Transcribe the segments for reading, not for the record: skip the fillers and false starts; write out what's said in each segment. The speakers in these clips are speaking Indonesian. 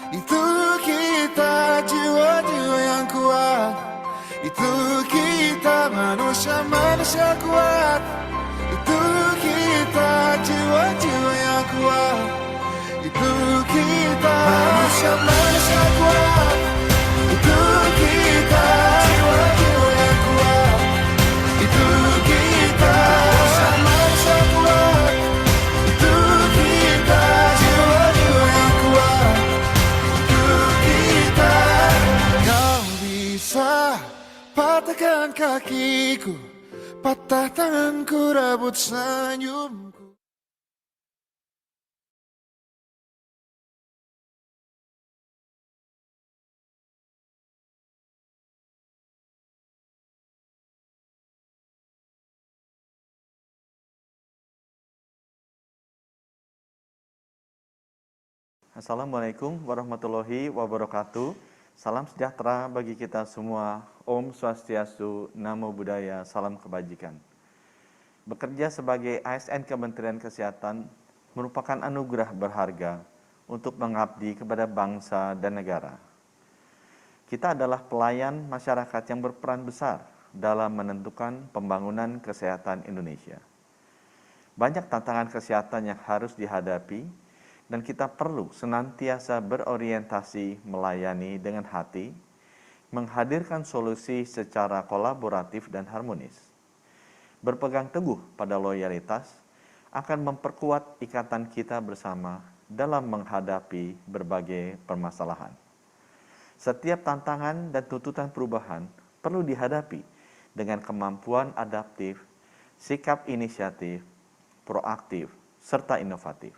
Itu kita jiwa-jiwa yang kuat. Itu kita manusia-manusia kuat. Itu kita jiwa-jiwa yang kuat. Itu kita manusia-manusia kuat. Itu kita jiwa-jiwa yang kuat. Itu kita manusia-manusia kuat. Itu kita jiwa-jiwa yang kuat. Itu kita. Kau bisa patahkan kakiku, patah tanganku, rebut senyumku. Assalamualaikum warahmatullahi wabarakatuh. Salam sejahtera bagi kita semua. Om Swastiastu, Namo Buddhaya, salam kebajikan. Bekerja sebagai ASN Kementerian Kesehatan merupakan anugerah berharga untuk mengabdi kepada bangsa dan negara. Kita adalah pelayan masyarakat yang berperan besar dalam menentukan pembangunan kesehatan Indonesia. Banyak tantangan kesehatan yang harus dihadapi, dan kita perlu senantiasa berorientasi melayani dengan hati, menghadirkan solusi secara kolaboratif dan harmonis. Berpegang teguh pada loyalitas akan memperkuat ikatan kita bersama dalam menghadapi berbagai permasalahan. Setiap tantangan dan tuntutan perubahan perlu dihadapi dengan kemampuan adaptif, sikap inisiatif, proaktif, serta inovatif.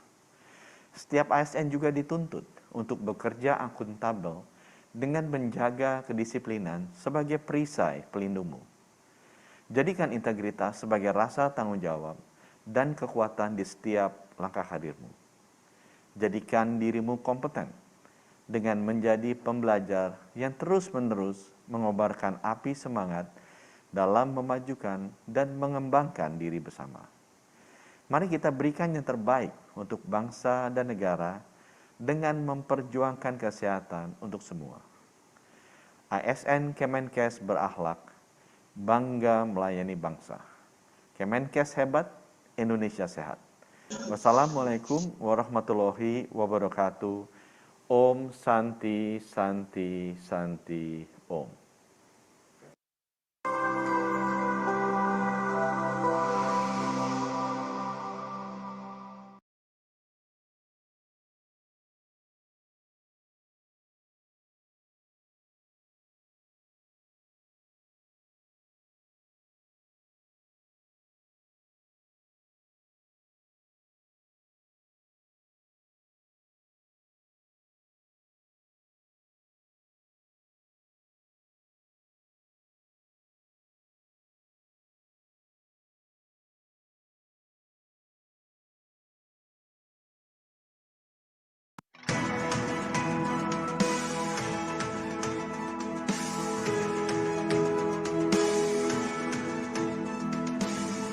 Setiap ASN juga dituntut untuk bekerja akuntabel dengan menjaga kedisiplinan sebagai perisai pelindungmu. Jadikan integritas sebagai rasa tanggung jawab dan kekuatan di setiap langkah hadirmu. Jadikan dirimu kompeten dengan menjadi pembelajar yang terus-menerus mengobarkan api semangat dalam memajukan dan mengembangkan diri bersama. Mari kita berikan yang terbaik untuk bangsa dan negara dengan memperjuangkan kesehatan untuk semua. ASN Kemenkes berakhlak, bangga melayani bangsa. Kemenkes hebat, Indonesia sehat. Wassalamualaikum warahmatullahi wabarakatuh. Om Santi Santi Santi Om.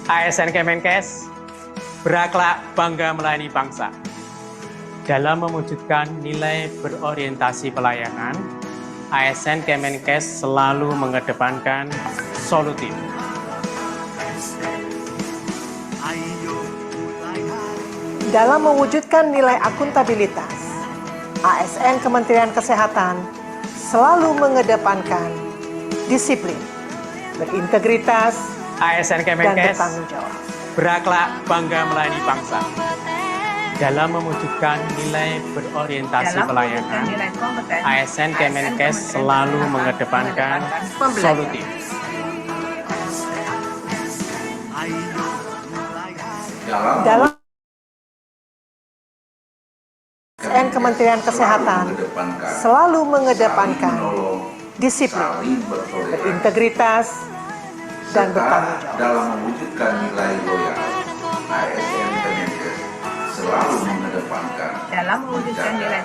ASN Kemenkes berakhlak bangga melayani bangsa. Dalam mewujudkan nilai berorientasi pelayanan, ASN Kemenkes selalu mengedepankan solutif. Dalam mewujudkan nilai akuntabilitas, ASN Kementerian Kesehatan selalu mengedepankan disiplin, berintegritas, ASN dan Kemenkes bertanggung jawab. berakhlak bangga melayani bangsa. Dalam mewujudkan nilai berorientasi pelayanan, ASN Kemenkes selalu mengedepankan solutif. Dalam ASN Kementerian Kesehatan selalu mengedepankan disiplin, berintegritas, dan bertanggung jawab. Dalam mewujudkan nilai loyal, ASN Kemenkes selalu mengedepankan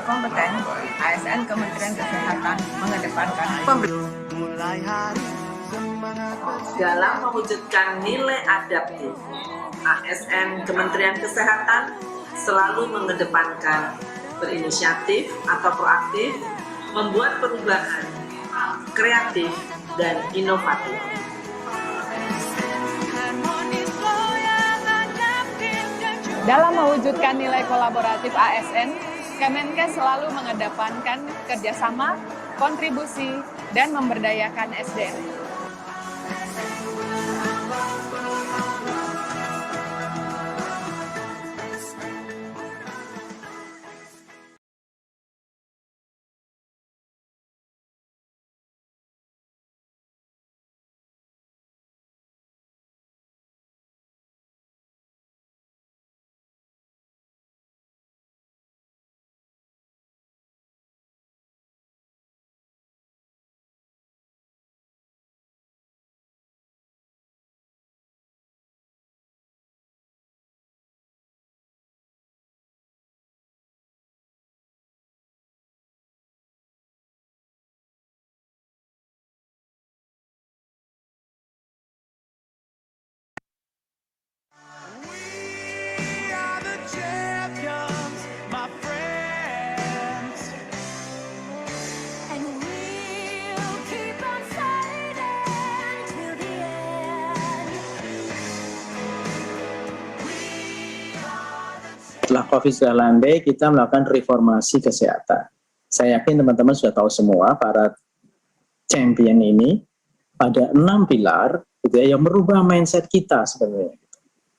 kompeten, ASN Kementerian Kesehatan mengedepankan dalam mewujudkan nilai adaptif, ASN Kementerian Kesehatan selalu mengedepankan berinisiatif atau proaktif, membuat perubahan, kreatif, dan inovatif. Dalam mewujudkan nilai kolaboratif ASN, Kemenkes selalu mengedepankan kerjasama, kontribusi, dan memberdayakan SDM. Setelah COVID sudah landai, kita melakukan reformasi kesehatan. Saya yakin teman-teman sudah tahu semua, para champion ini ada 6 pilar gitu ya, yang merubah mindset kita sebenarnya.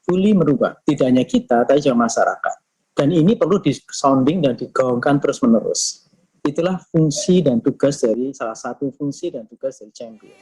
Fully merubah, tidak hanya kita, tapi juga masyarakat. Dan ini perlu di-sounding dan digaungkan terus-menerus. Itulah fungsi dan tugas dari, salah satu fungsi dan tugas dari champion.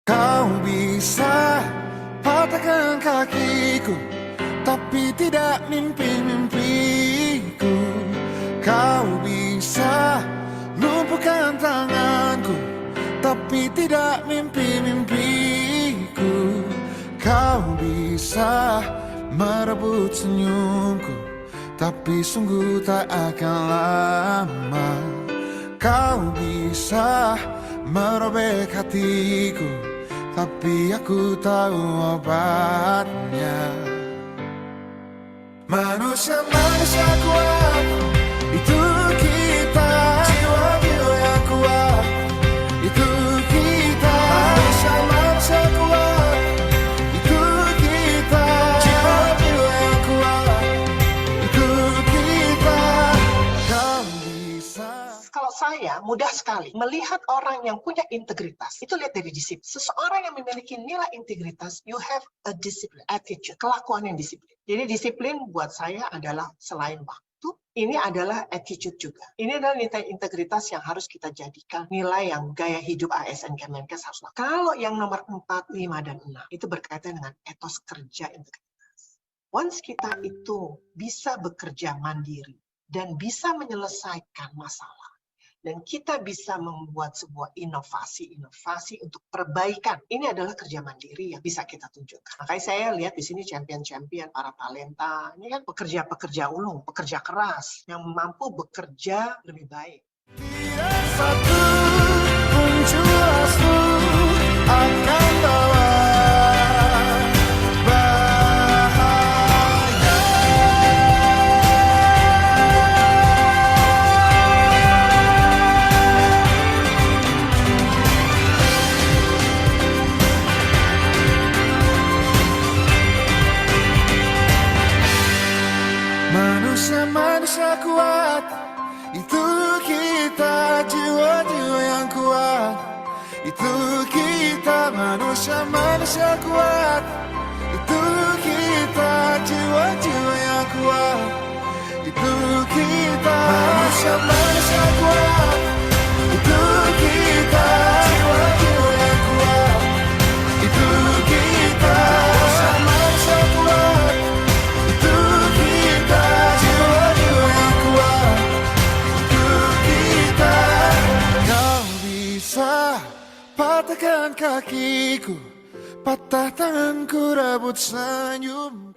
Kau bisa patahkan kakiku, tapi tidak mimpi-mimpiku. Kau bisa lumpuhkan tanganku, tapi tidak mimpi-mimpiku. Kau Kau bisa merebut senyumku, tapi sungguh tak akan lama. Kau bisa merobek hatiku, tapi aku tahu obatnya. Manusia-manusia kuat, itu kita. Jiwa-jiwa yang kuat, itu kita. Manusia-manusia kuat, itu kita. Jiwa-jiwa yang kuat, itu kita. Kau bisa. Kalau saya mudah sekali melihat orang yang punya integritas, itu lihat dari disiplin. Seseorang yang memiliki nilai integritas, you have a discipline, attitude, kelakuan yang disiplin. Jadi disiplin buat saya adalah selain waktu, ini adalah attitude juga. Ini adalah nilai integritas yang harus kita jadikan nilai yang gaya hidup ASN Kemenkes harus lakukan. Kalau yang nomor 4, 5, dan 6, itu berkaitan dengan etos kerja integritas. Once kita itu bisa bekerja mandiri dan bisa menyelesaikan masalah, dan kita bisa membuat sebuah inovasi untuk perbaikan. Ini adalah kerja mandiri yang bisa kita tunjukkan. Makanya saya lihat di sini champion-champion, para talenta. Ini kan pekerja-pekerja ulung, pekerja keras, yang mampu bekerja lebih baik. Tidak satu pun jelasmu akan bawa bahaya. Manusia-manusia kuat, itu kita. Jiwa-jiwa yang kuat, itu kita. Manusia-manusia kuat, itu kita. Jiwa-jiwa yang kuat, itu kita. Manusia-manusia kuat, itu kita. Jiwa-jiwa yang kuat, itu kita. Manusia-manusia kuat, itu kita. Jiwa-jiwa yang kuat, kita. Kau bisa patahkan kakiku, patah tanganku, rebut senyumku.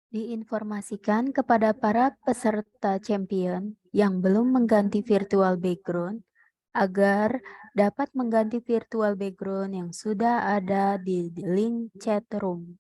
Diinformasikan kepada para peserta champion yang belum mengganti virtual background agar dapat mengganti virtual background yang sudah ada di link chat room.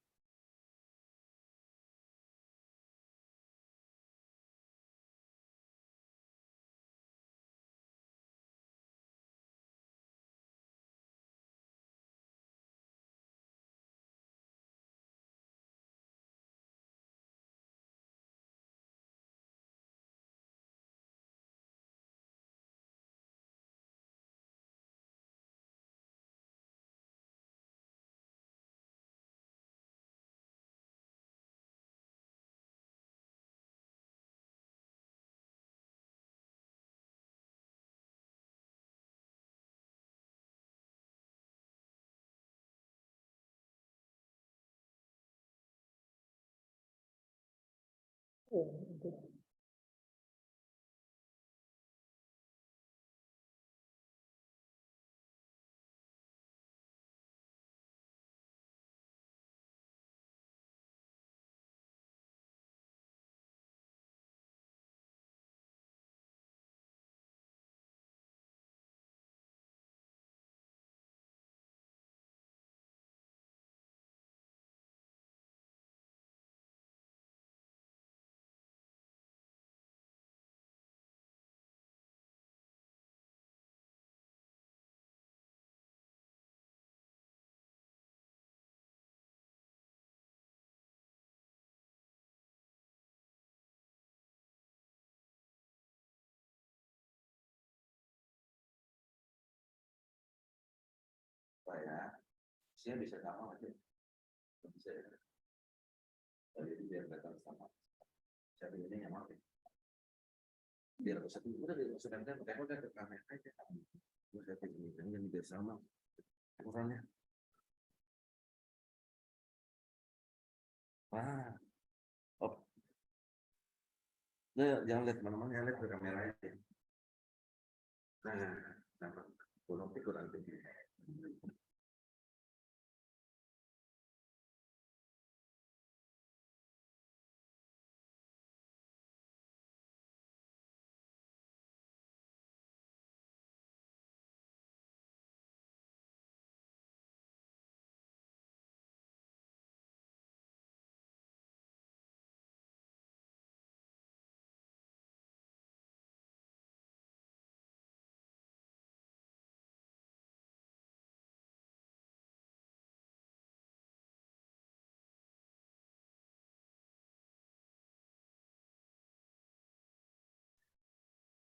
Saya bisa sama aja. Bisa ya. Jadi biar datang sama. Saya ini yang mau. Biar bisa udah sedangkan mereka udah ke kamera aja. Bisa begini kan yang biar sama. Ukurannya. Wah. Oh. Nah, jangan lihat teman-teman, jangan lihat ke kamera aja. Nah, nampak kurang tinggi.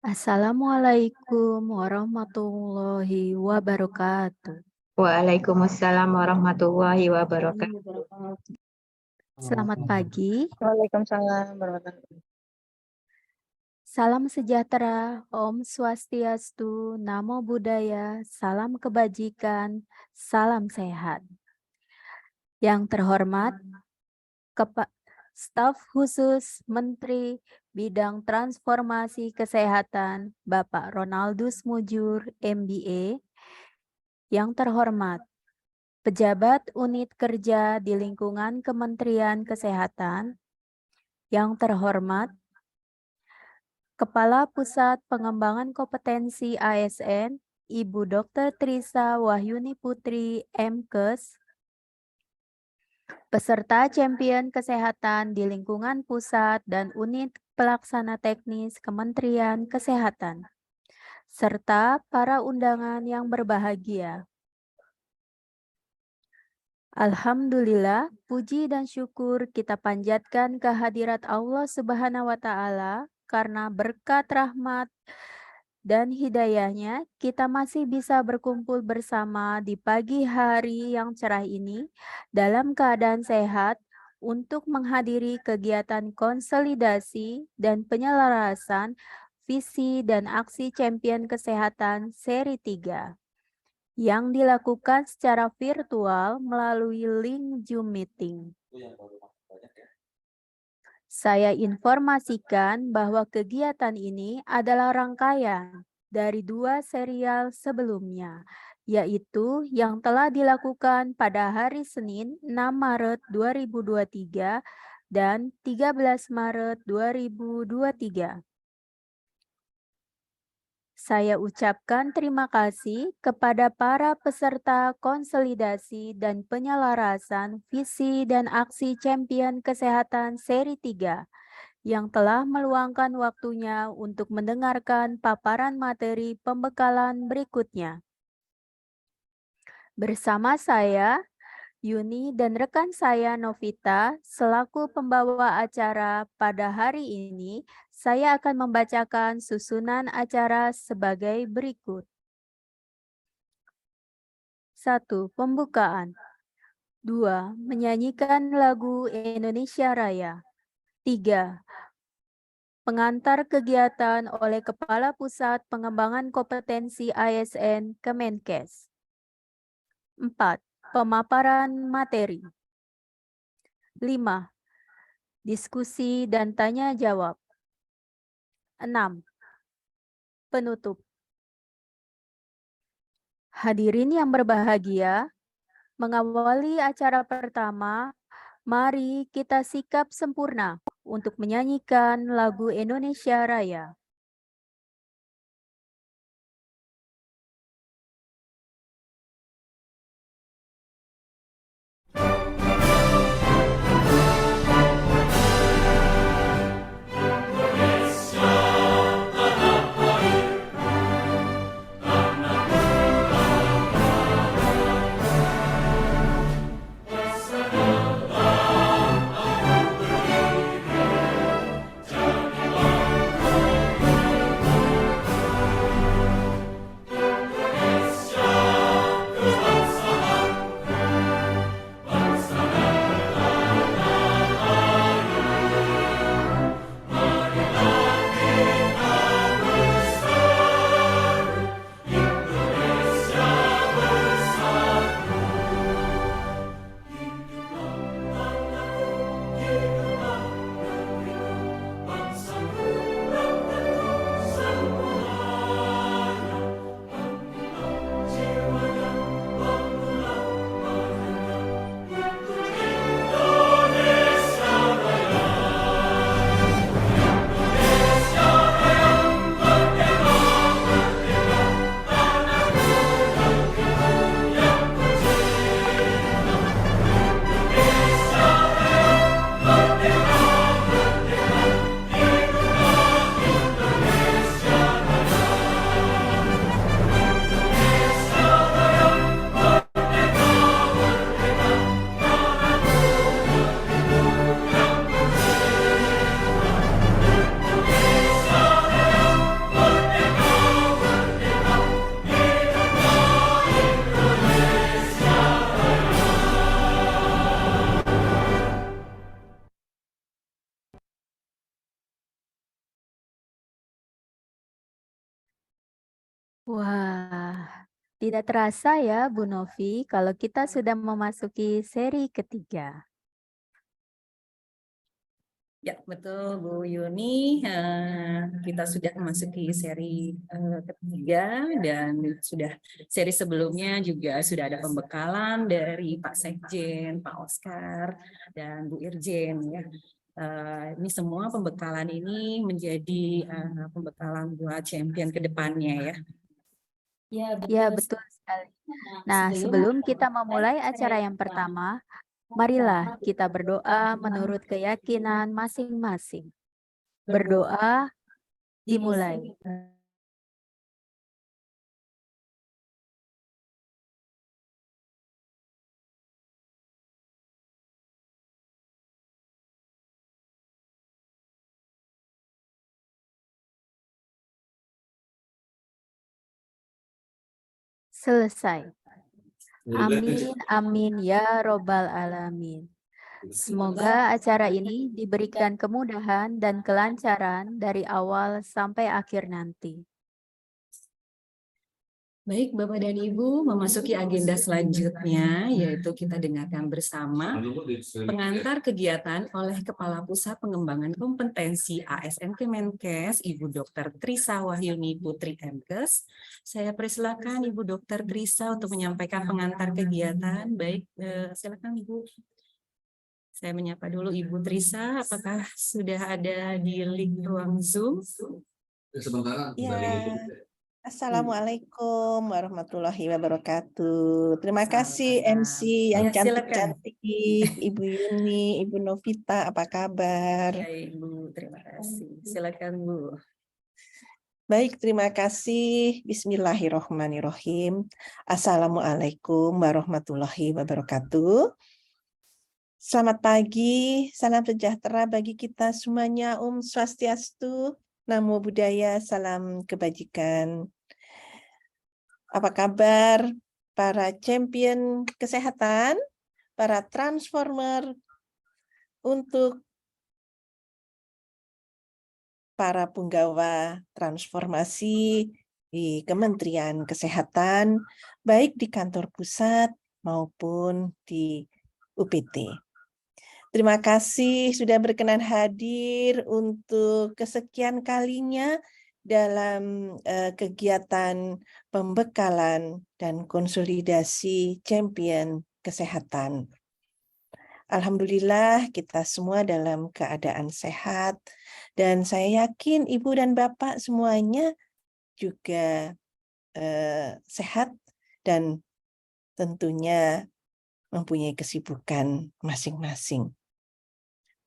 Assalamualaikum warahmatullahi wabarakatuh. Waalaikumsalam warahmatullahi wabarakatuh. Selamat pagi. Waalaikumsalam warahmatullahi wabarakatuh. Salam sejahtera, Om Swastiastu, Namo Buddhaya, salam kebajikan, salam sehat. Yang terhormat, Staf Khusus Menteri Bidang Transformasi Kesehatan, Bapak Ronaldus Mujur, MBA. Yang terhormat, Pejabat Unit Kerja di lingkungan Kementerian Kesehatan. Yang terhormat, Kepala Pusat Pengembangan Kompetensi ASN, Ibu Dr. Trisa Wahyuni Putri, MKes, peserta champion kesehatan di lingkungan pusat dan unit pelaksana teknis Kementerian Kesehatan, serta para undangan yang berbahagia. Alhamdulillah, puji dan syukur kita panjatkan kehadirat Allah Subhanahu wa Ta'ala karena berkat rahmat dan hidayahnya kita masih bisa berkumpul bersama di pagi hari yang cerah ini dalam keadaan sehat untuk menghadiri kegiatan konsolidasi dan penyelarasan visi dan aksi champion kesehatan seri 3 yang dilakukan secara virtual melalui link Zoom Meeting. Saya informasikan bahwa kegiatan ini adalah rangkaian dari 2 serial sebelumnya, yaitu yang telah dilakukan pada hari Senin 6 Maret 2023 dan 13 Maret 2023. Saya ucapkan terima kasih kepada para peserta konsolidasi dan penyelarasan visi dan aksi Champion Kesehatan Seri 3 yang telah meluangkan waktunya untuk mendengarkan paparan materi pembekalan berikutnya. Bersama saya, Yuni dan rekan saya Novita, selaku pembawa acara pada hari ini, saya akan membacakan susunan acara sebagai berikut. 1. Pembukaan. 2. Menyanyikan lagu Indonesia Raya. 3. Pengantar kegiatan oleh Kepala Pusat Pengembangan Kompetensi ASN Kemenkes. 4. Pemaparan materi. 5. Diskusi dan tanya jawab. 6. Penutup. Hadirin yang berbahagia, mengawali acara pertama, mari kita sikap sempurna untuk menyanyikan lagu Indonesia Raya. Wah, tidak terasa ya Bu Novi kalau kita sudah memasuki seri ketiga. Ya, betul Bu Yuni. Kita sudah memasuki seri ketiga dan sudah seri sebelumnya juga sudah ada pembekalan dari Pak Sekjen, Pak Oscar, dan Bu Irjen. Ya. Ini semua pembekalan ini menjadi pembekalan buat champion ke depannya ya. Ya, betul sekali. Nah, sebelum kita memulai acara yang pertama, marilah kita berdoa menurut keyakinan masing-masing. Berdoa dimulai. Selesai. Amin, amin ya robbal alamin. Semoga acara ini diberikan kemudahan dan kelancaran dari awal sampai akhir nanti. Baik, Bapak dan Ibu, memasuki agenda selanjutnya, yaitu kita dengarkan bersama pengantar kegiatan oleh Kepala Pusat Pengembangan Kompetensi ASN Kemenkes, Ibu Dr. Trisa Wahyuni Putri MKes. Saya persilakan Ibu Dr. Trisa untuk menyampaikan pengantar kegiatan. Baik, silakan Ibu. Saya menyapa dulu Ibu Trisa, apakah sudah ada di link ruang Zoom? Sementara Ya, Assalamualaikum warahmatullahi wabarakatuh. Terima kasih MC yang Ya, silakan. cantik-cantik, Ibu Yuni, Ibu Novita, apa kabar? Ya, Ibu, terima kasih. Silakan Bu. Baik, terima kasih. Bismillahirrohmanirrohim. Assalamualaikum warahmatullahi wabarakatuh. Selamat pagi, salam sejahtera bagi kita semuanya. Om Swastiastu, Namo Buddhaya, salam kebajikan. Apa kabar para champion kesehatan, para transformer, untuk para punggawa transformasi di Kementerian Kesehatan, baik di kantor pusat maupun di UPT. Terima kasih sudah berkenan hadir untuk kesekian kalinya dalam kegiatan pembekalan dan konsolidasi champion kesehatan. Alhamdulillah kita semua dalam keadaan sehat dan saya yakin Ibu dan Bapak semuanya juga sehat dan tentunya mempunyai kesibukan masing-masing.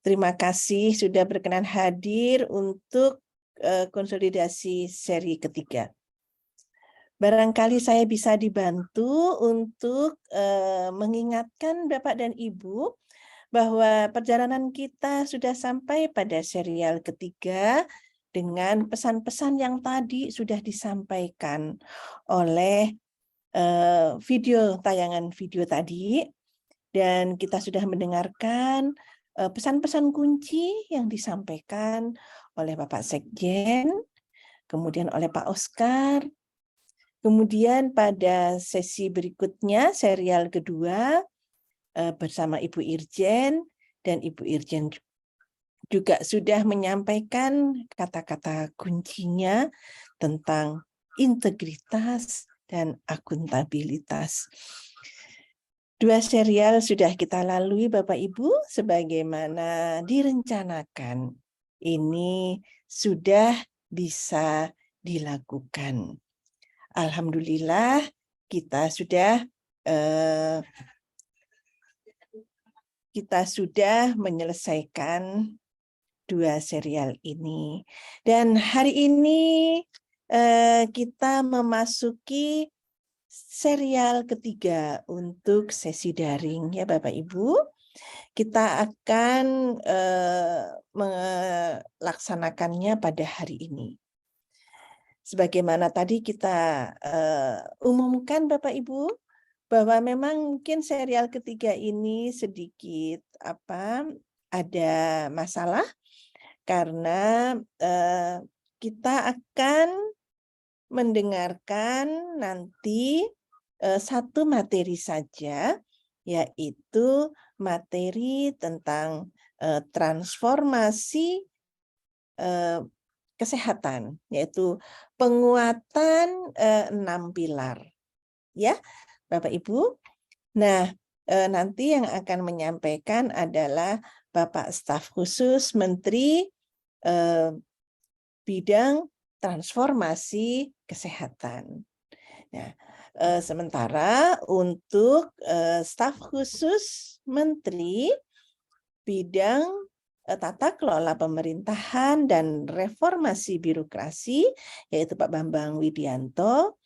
Terima kasih sudah berkenan hadir untuk konsolidasi seri ketiga. Barangkali saya bisa dibantu untuk mengingatkan Bapak dan Ibu bahwa perjalanan kita sudah sampai pada serial ketiga dengan pesan-pesan yang tadi sudah disampaikan oleh tayangan video tadi, dan kita sudah mendengarkan pesan-pesan kunci yang disampaikan oleh Bapak Sekjen, kemudian oleh Pak Oscar, kemudian pada sesi berikutnya, serial kedua, bersama Ibu Irjen, dan Ibu Irjen juga sudah menyampaikan kata-kata kuncinya tentang integritas dan akuntabilitas. Dua serial sudah kita lalui Bapak Ibu sebagaimana direncanakan. Ini sudah bisa dilakukan. Alhamdulillah kita sudah menyelesaikan dua serial ini. Dan hari ini kita memasuki serial ketiga untuk sesi daring ya Bapak Ibu. Kita akan melaksanakannya pada hari ini. Sebagaimana tadi kita umumkan Bapak Ibu, bahwa memang mungkin serial ketiga ini sedikit ada masalah karena kita akan mendengarkan nanti satu materi saja, yaitu materi tentang transformasi kesehatan, yaitu penguatan 6 pilar. Ya, Bapak Ibu. Nah, nanti yang akan menyampaikan adalah Bapak Staf Khusus Menteri Bidang Transformasi Kesehatan. Nah, sementara untuk Staf Khusus Menteri Bidang Tata Kelola Pemerintahan dan Reformasi Birokrasi, yaitu Pak Bambang Widianto,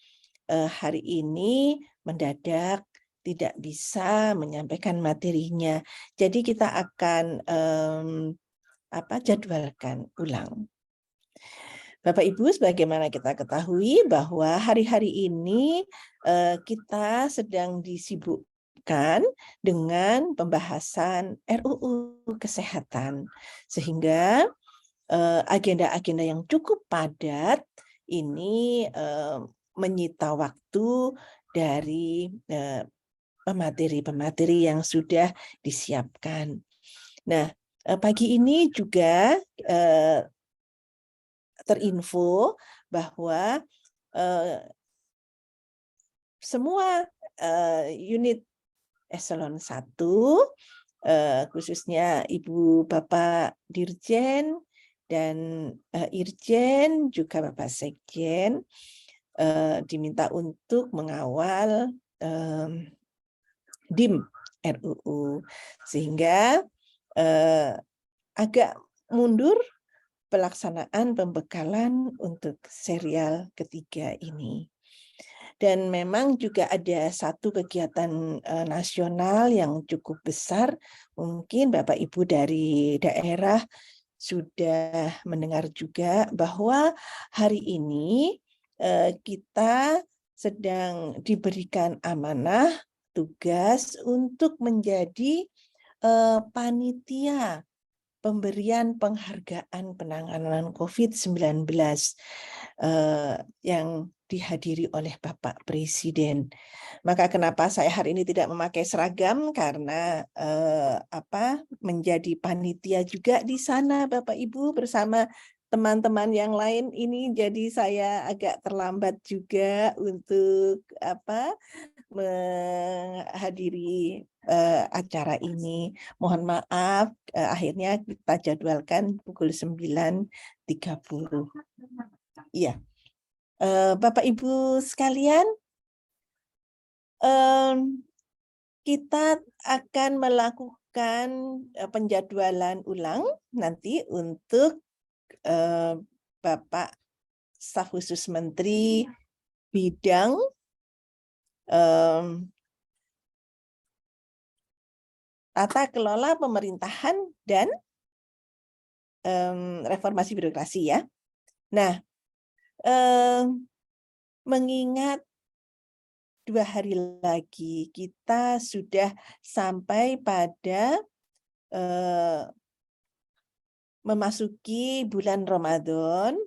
hari ini mendadak tidak bisa menyampaikan materinya. Jadi kita akan jadwalkan ulang. Bapak Ibu, sebagaimana kita ketahui bahwa hari-hari ini kita sedang disibukkan dengan pembahasan RUU Kesehatan, sehingga agenda-agenda yang cukup padat ini menyita waktu dari pemateri-pemateri yang sudah disiapkan. Nah, pagi ini juga terinfo bahwa semua unit eselon 1, khususnya Ibu Bapak Dirjen dan Irjen, juga Bapak Sekjen, diminta untuk mengawal DIM RUU, sehingga agak mundur pelaksanaan pembekalan untuk serial ketiga ini. Dan memang juga ada satu kegiatan nasional yang cukup besar. Mungkin Bapak Ibu dari daerah sudah mendengar juga bahwa hari ini kita sedang diberikan amanah tugas untuk menjadi panitia pemberian penghargaan penanganan COVID-19 yang dihadiri oleh Bapak Presiden. Maka kenapa saya hari ini tidak memakai seragam, karena menjadi panitia juga di sana Bapak Ibu bersama teman-teman yang lain ini, jadi saya agak terlambat juga untuk menghadiri acara ini. Mohon maaf, akhirnya kita jadwalkan pukul 9.30. Iya. Bapak Ibu sekalian, kita akan melakukan penjadwalan ulang nanti untuk Bapak Staf Khusus Menteri Bidang Tata Kelola Pemerintahan dan Reformasi Birokrasi ya. Nah, mengingat 2 hari lagi kita sudah sampai pada memasuki bulan Ramadan,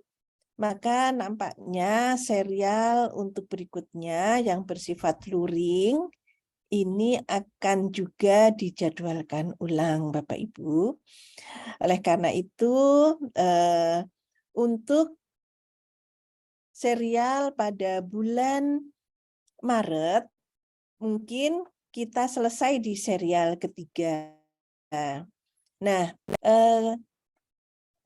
maka nampaknya serial untuk berikutnya yang bersifat luring ini akan juga dijadwalkan ulang Bapak Ibu. Oleh karena itu, untuk serial pada bulan Maret, mungkin kita selesai di serial ketiga. Nah,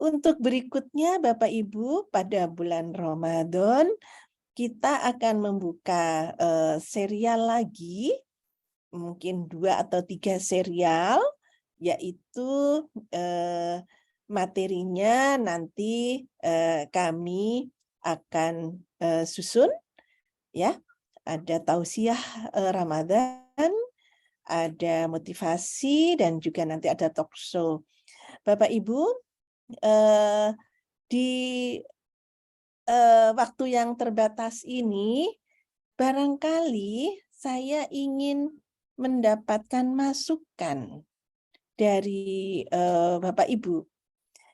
untuk berikutnya Bapak Ibu pada bulan Ramadan, kita akan membuka serial lagi, mungkin 2 atau 3 serial, yaitu materinya nanti kami akan susun, ya. Ada tausiah Ramadan, ada motivasi, dan juga nanti ada talk show. Bapak Ibu, di waktu yang terbatas ini, barangkali saya ingin mendapatkan masukan dari Bapak Ibu.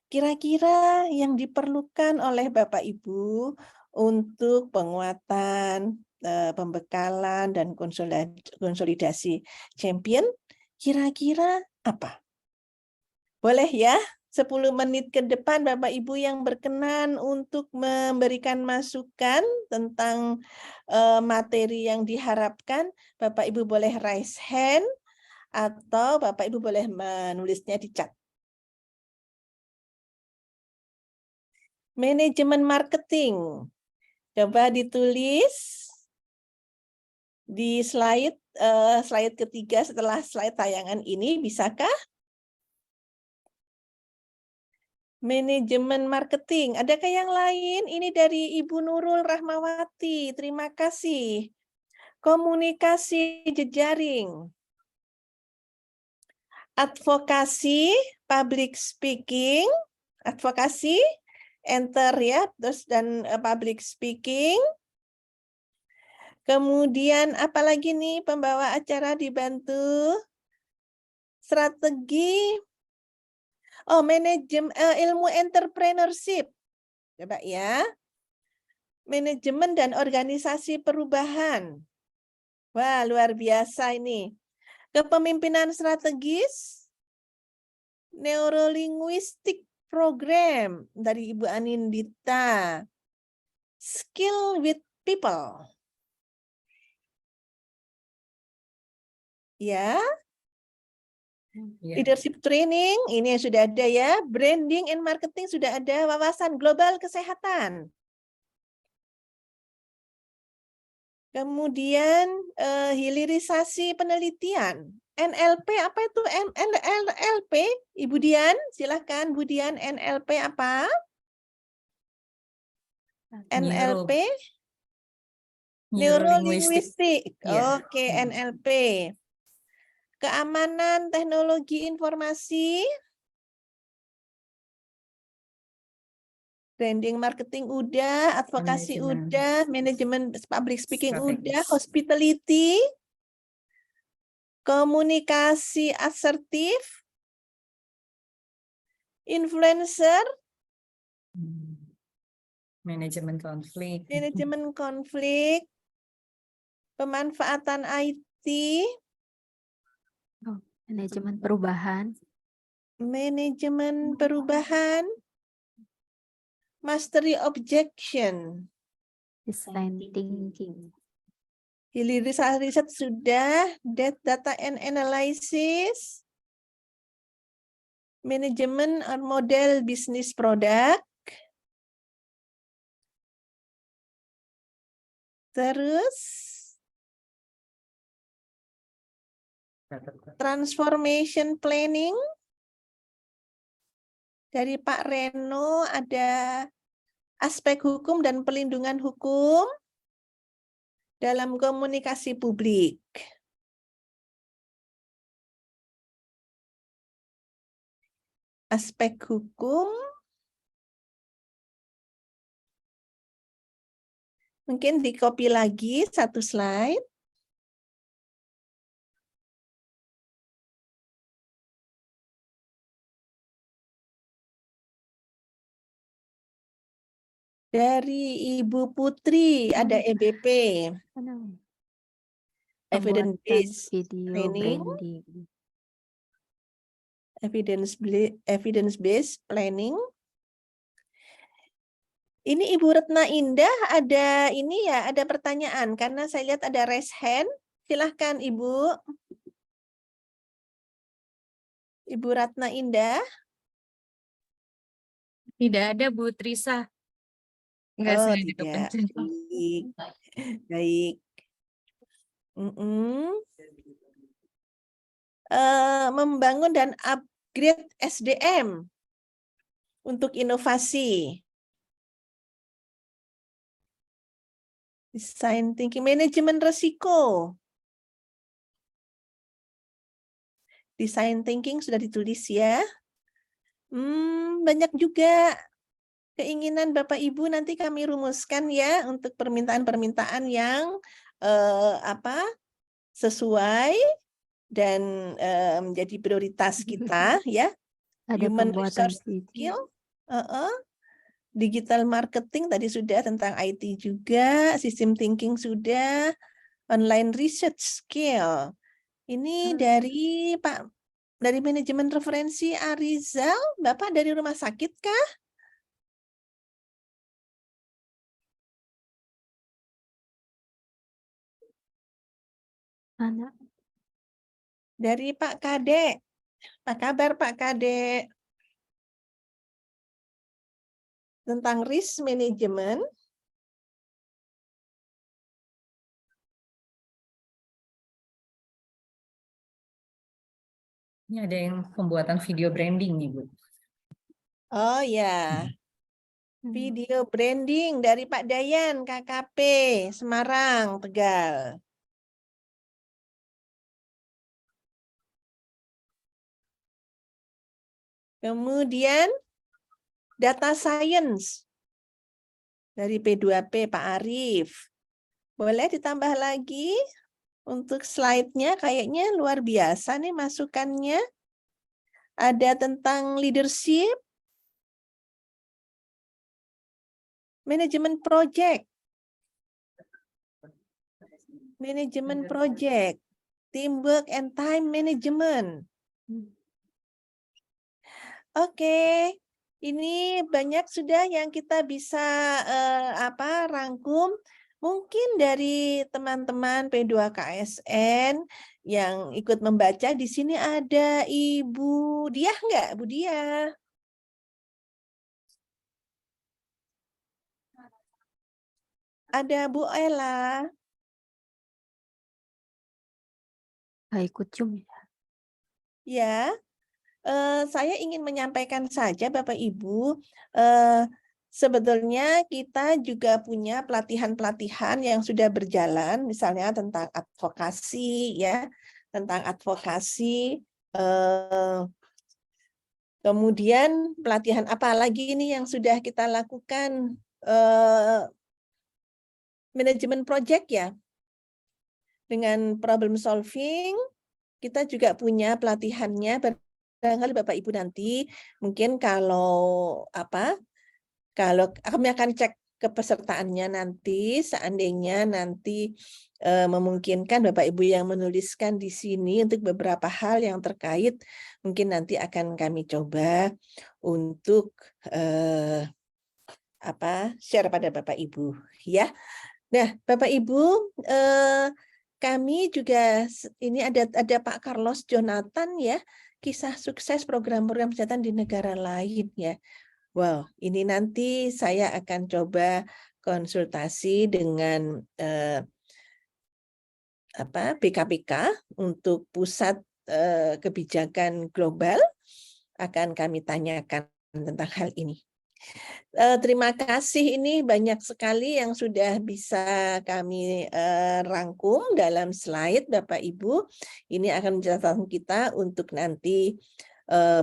Kira-kira yang diperlukan oleh Bapak Ibu untuk penguatan, pembekalan, dan konsolidasi champion, kira-kira apa? Boleh ya? 10 menit ke depan Bapak Ibu yang berkenan untuk memberikan masukan tentang materi yang diharapkan, Bapak Ibu boleh raise hand atau Bapak Ibu boleh menulisnya di chat. Manajemen marketing, coba ditulis di slide ketiga setelah slide tayangan ini, bisakah? Manajemen marketing, adakah yang lain? Ini dari Ibu Nurul Rahmawati, terima kasih. Komunikasi jejaring, advokasi, public speaking, advokasi, enter ya, terus dan public speaking. Kemudian apalagi nih pembawa acara dibantu? Strategi, manajemen ilmu entrepreneurship. Coba ya. Manajemen dan organisasi perubahan. Wah, luar biasa ini. Kepemimpinan strategis, neurolinguistik program dari Ibu Anindita. Skill with people. Ya. Leadership training, ini yang sudah ada ya. Branding and marketing sudah ada. Wawasan global kesehatan. Kemudian hilirisasi penelitian. NLP, apa itu NLP? Ibu Dian, silahkan Bu Dian, NLP apa? NLP? Neurolinguistik. Oke, NLP. Keamanan teknologi informasi. Branding marketing udah, advokasi udah, manajemen public speaking udah, hospitality, komunikasi asertif, influencer, Manajemen konflik, pemanfaatan IT, Manajemen perubahan, mastery objection, design thinking, hilirisasi riset sudah, data and analysis, manajemen or model bisnis produk, terus transformation planning. Dari Pak Reno ada aspek hukum dan pelindungan hukum dalam komunikasi publik. Aspek hukum. Mungkin di-copy lagi satu slide. Dari Ibu Putri ada EBP. Evidence based planning. Evidence based planning. Ini Ibu Retna Indah ada ini ya, ada pertanyaan karena saya lihat ada raise hand. Silahkan Ibu. Ibu Ratna Indah. Tidak ada Bu Trisa. Enggak, saya kepencet. Baik. Membangun dan upgrade SDM untuk inovasi. Design thinking, manajemen resiko. Design thinking sudah ditulis ya. Banyak juga keinginan Bapak Ibu, nanti kami rumuskan ya untuk permintaan-permintaan yang sesuai dan menjadi prioritas kita ya. Ada Human pembuatan resource skill, digital marketing tadi sudah, tentang IT juga, system thinking sudah, online research skill. Ini dari manajemen referensi Arizal, Bapak dari rumah sakit kah? Mana? Dari Pak Kadek. Apa kabar Pak Kadek? Tentang risk management. Ini ada yang pembuatan video branding nih, Bu. Oh ya. Video branding dari Pak Dayan, KKP, Semarang, Tegal. Kemudian data science dari P2P Pak Arif. Boleh ditambah lagi untuk slide-nya, kayaknya luar biasa nih masukannya. Ada tentang leadership, manajemen project, Manajemen project, teamwork and time management. Oke, ini banyak sudah yang kita bisa rangkum. Mungkin dari teman-teman P2KSN yang ikut membaca di sini ada Ibu Diah nggak, Bu Diah? Ada Bu Ella. Ikut Zoom ya. Ya, saya ingin menyampaikan saja Bapak Ibu, sebetulnya kita juga punya pelatihan-pelatihan yang sudah berjalan, misalnya tentang advokasi, ya, tentang advokasi. Kemudian pelatihan apa lagi ini yang sudah kita lakukan? Manajemen project ya, dengan problem solving. Kita juga punya pelatihannya. Barangkali Bapak Ibu nanti mungkin kalau kami akan cek kepesertaannya nanti, seandainya nanti memungkinkan Bapak Ibu yang menuliskan di sini untuk beberapa hal yang terkait, mungkin nanti akan kami coba untuk share pada Bapak Ibu ya. Nah, Bapak Ibu, kami juga ini ada Pak Carlos Jonathan ya, kisah sukses program-program kesehatan di negara lain ya. Wow, ini nanti saya akan coba konsultasi dengan BKPK untuk pusat kebijakan global, akan kami tanyakan tentang hal ini. Terima kasih, ini banyak sekali yang sudah bisa kami rangkum dalam slide Bapak Ibu. Ini akan menjadi catatan kita untuk nanti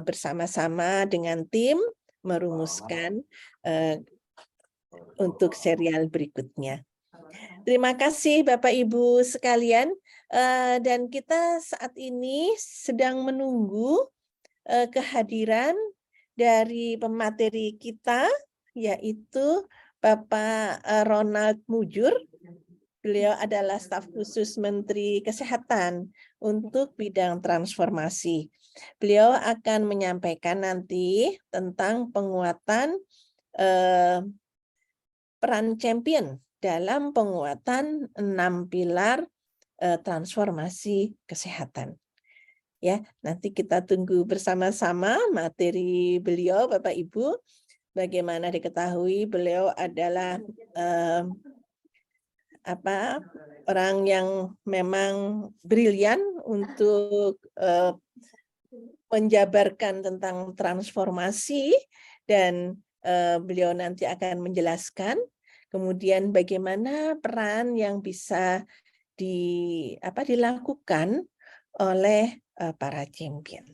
bersama-sama dengan tim merumuskan untuk serial berikutnya. Terima kasih Bapak Ibu sekalian, dan kita saat ini sedang menunggu kehadiran dari pemateri kita, yaitu Bapak Ronald Mujur. Beliau adalah staf khusus Menteri Kesehatan untuk bidang transformasi. Beliau akan menyampaikan nanti tentang penguatan peran champion dalam penguatan 6 pilar transformasi kesehatan. Ya, nanti kita tunggu bersama-sama materi beliau, Bapak Ibu. Bagaimana diketahui beliau adalah orang yang memang brilian untuk menjabarkan tentang transformasi, dan beliau nanti akan menjelaskan kemudian bagaimana peran yang bisa dilakukan oleh para champion.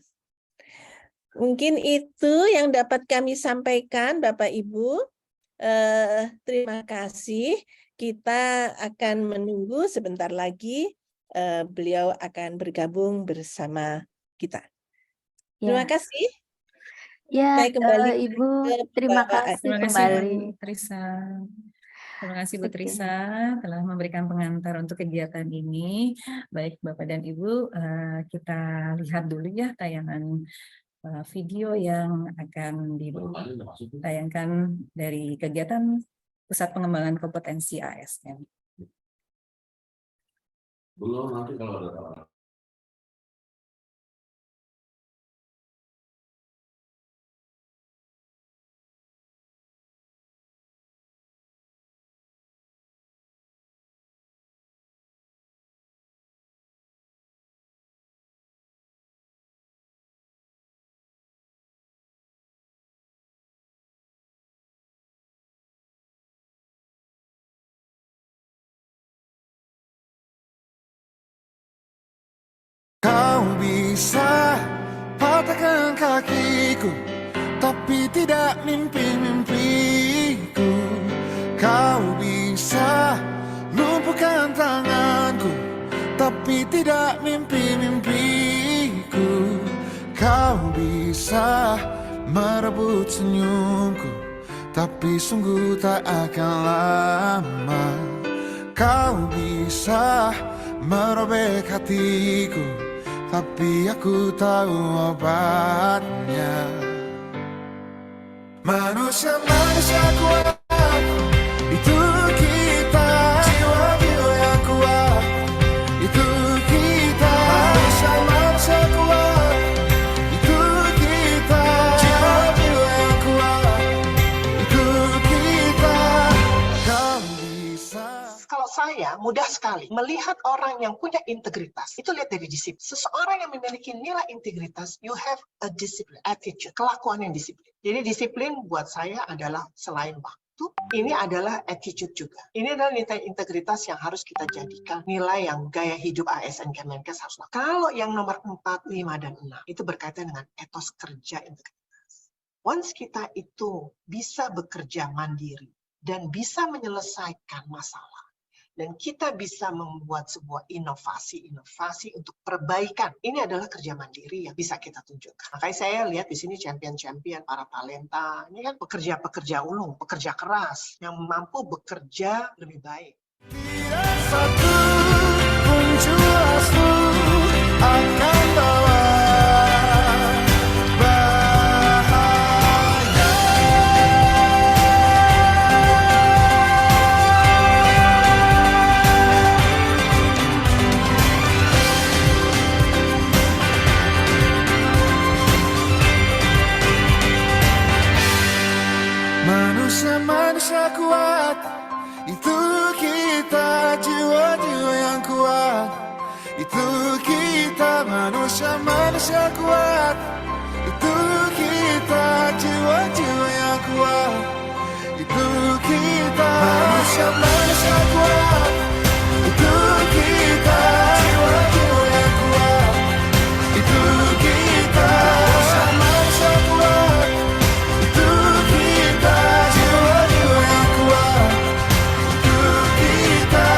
Mungkin itu yang dapat kami sampaikan Bapak Ibu. Terima kasih. Kita akan menunggu sebentar lagi beliau akan bergabung bersama kita. Terima kasih. Ya, Saya kembali Ibu, terima kasih kembali. Trisa. Terima kasih Bu Trisa telah memberikan pengantar untuk kegiatan ini. Baik Bapak dan Ibu, kita lihat dulu ya tayangan video yang akan ditayangkan dari kegiatan Pusat Pengembangan Kompetensi ASN. Belum, nanti kalau ada Kau bisa patahkan kakiku, tapi tidak mimpi-mimpiku. Kau bisa lumpuhkan tanganku, tapi tidak mimpi-mimpiku. Kau bisa merebut senyumku, tapi sungguh tak akan lama. Kau bisa merobek hatiku, tapi aku tahu obatnya. Manusia-manusia kuat, itu kita. Jiwa-jiwa yang kuat, itu kita. Manusia-manusia kuat, itu kita. Jiwa-jiwa yang kuat, itu kita. Kau bisa. Kalau saya mudah sekali melihat orang yang punya integritas, itu lihat dari disiplin. Seseorang yang memiliki nilai integritas, you have a discipline, attitude, kelakuan yang disiplin. Jadi disiplin buat saya adalah selain waktu, ini adalah attitude juga. Ini adalah nilai integritas yang harus kita jadikan nilai yang gaya hidup ASN Kemenkes harus lakukan. Kalau yang nomor 4, 5, dan 6, itu berkaitan dengan etos kerja integritas. Once kita itu bisa bekerja mandiri dan bisa menyelesaikan masalah, dan kita bisa membuat sebuah inovasi untuk perbaikan. Ini adalah kerja mandiri yang bisa kita tunjukkan. Makanya saya lihat di sini champion-champion, para talenta. Ini kan pekerja-pekerja ulung, pekerja keras, yang mampu bekerja lebih baik. Tidak satu pun juasmu akan bawa manusia kuat, itu kita. Jiwa-jiwa yang kuat, itu kita. Manusia kuat, itu kita. Jiwa-jiwa yang kuat, itu kita. Manusia kuat, itu kita. Jiwa-jiwa yang kuat, itu kita. Manusia kuat, itu kita. Jiwa-jiwa yang kuat, itu kita.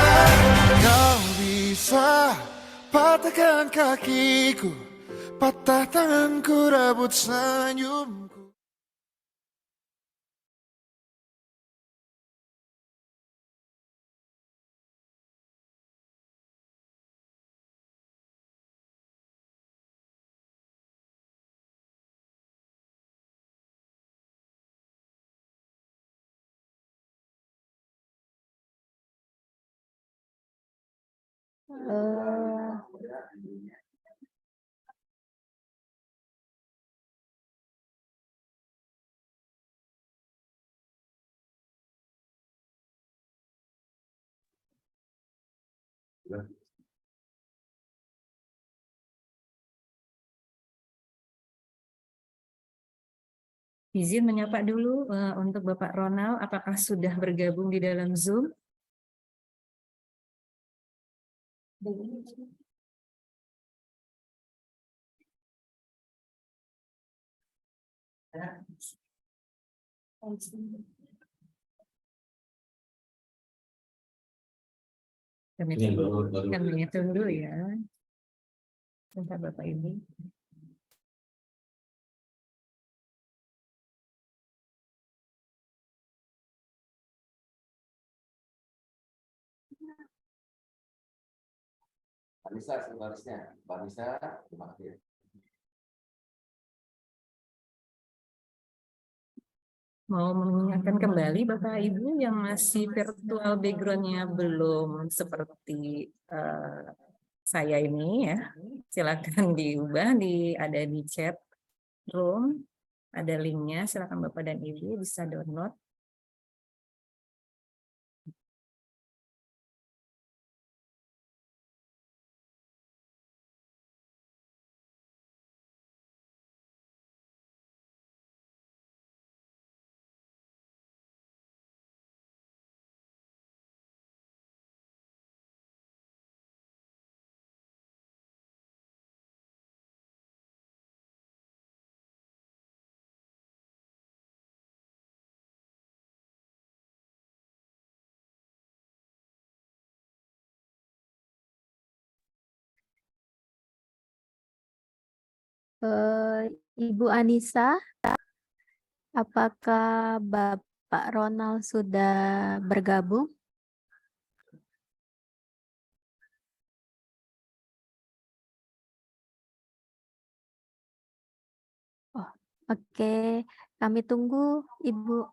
Kau bisa patahkan kakiku, patah tanganku, rebut senyumku. Izin menyapa dulu untuk Bapak Ronald, apakah sudah bergabung di dalam Zoom? Kami hitung dulu ya. Bentar Bapak Ibu. Anissa, sekretarisnya. Mbak Anissa, terima kasih. Mau mengingatkan kembali Bapak Ibu yang masih virtual background-nya belum seperti saya ini ya, silakan diubah, ada di chat room, ada linknya, silakan Bapak dan Ibu bisa download. Ibu Anissa, apakah Bapak Ronald sudah bergabung? Oke, kami tunggu Ibu.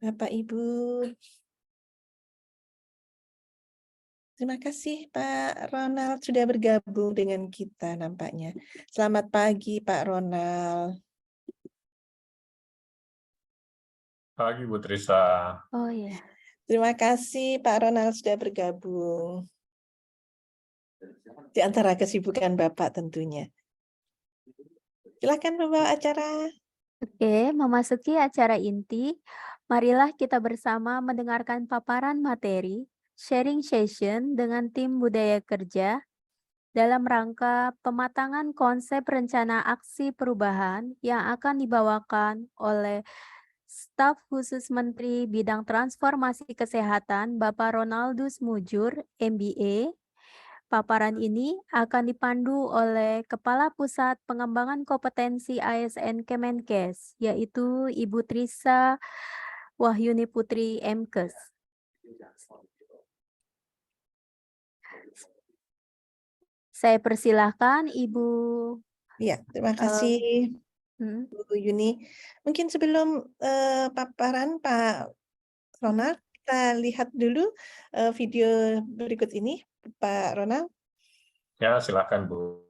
Bapak Ibu, terima kasih Pak Ronald sudah bergabung dengan kita nampaknya. Selamat pagi Pak Ronald. Pagi Bu Trisa. Oh ya. Terima kasih Pak Ronald sudah bergabung. Di antara kesibukan Bapak tentunya. Silakan membawa acara. Oke, memasuki acara inti, marilah kita bersama mendengarkan paparan materi sharing session dengan tim budaya kerja dalam rangka pematangan konsep rencana aksi perubahan yang akan dibawakan oleh Staf Khusus Menteri Bidang Transformasi Kesehatan Bapak Ronaldus Mujur, MBA. Paparan ini akan dipandu oleh Kepala Pusat Pengembangan Kompetensi ASN Kemenkes, yaitu Ibu Trisa Wahyuni Putri MKes. Saya persilahkan Ibu. Ya, terima kasih Bu Yuni. Mungkin sebelum paparan Pak Ronald, kita lihat dulu video berikut ini, Pak Ronald. Ya, silakan Bu.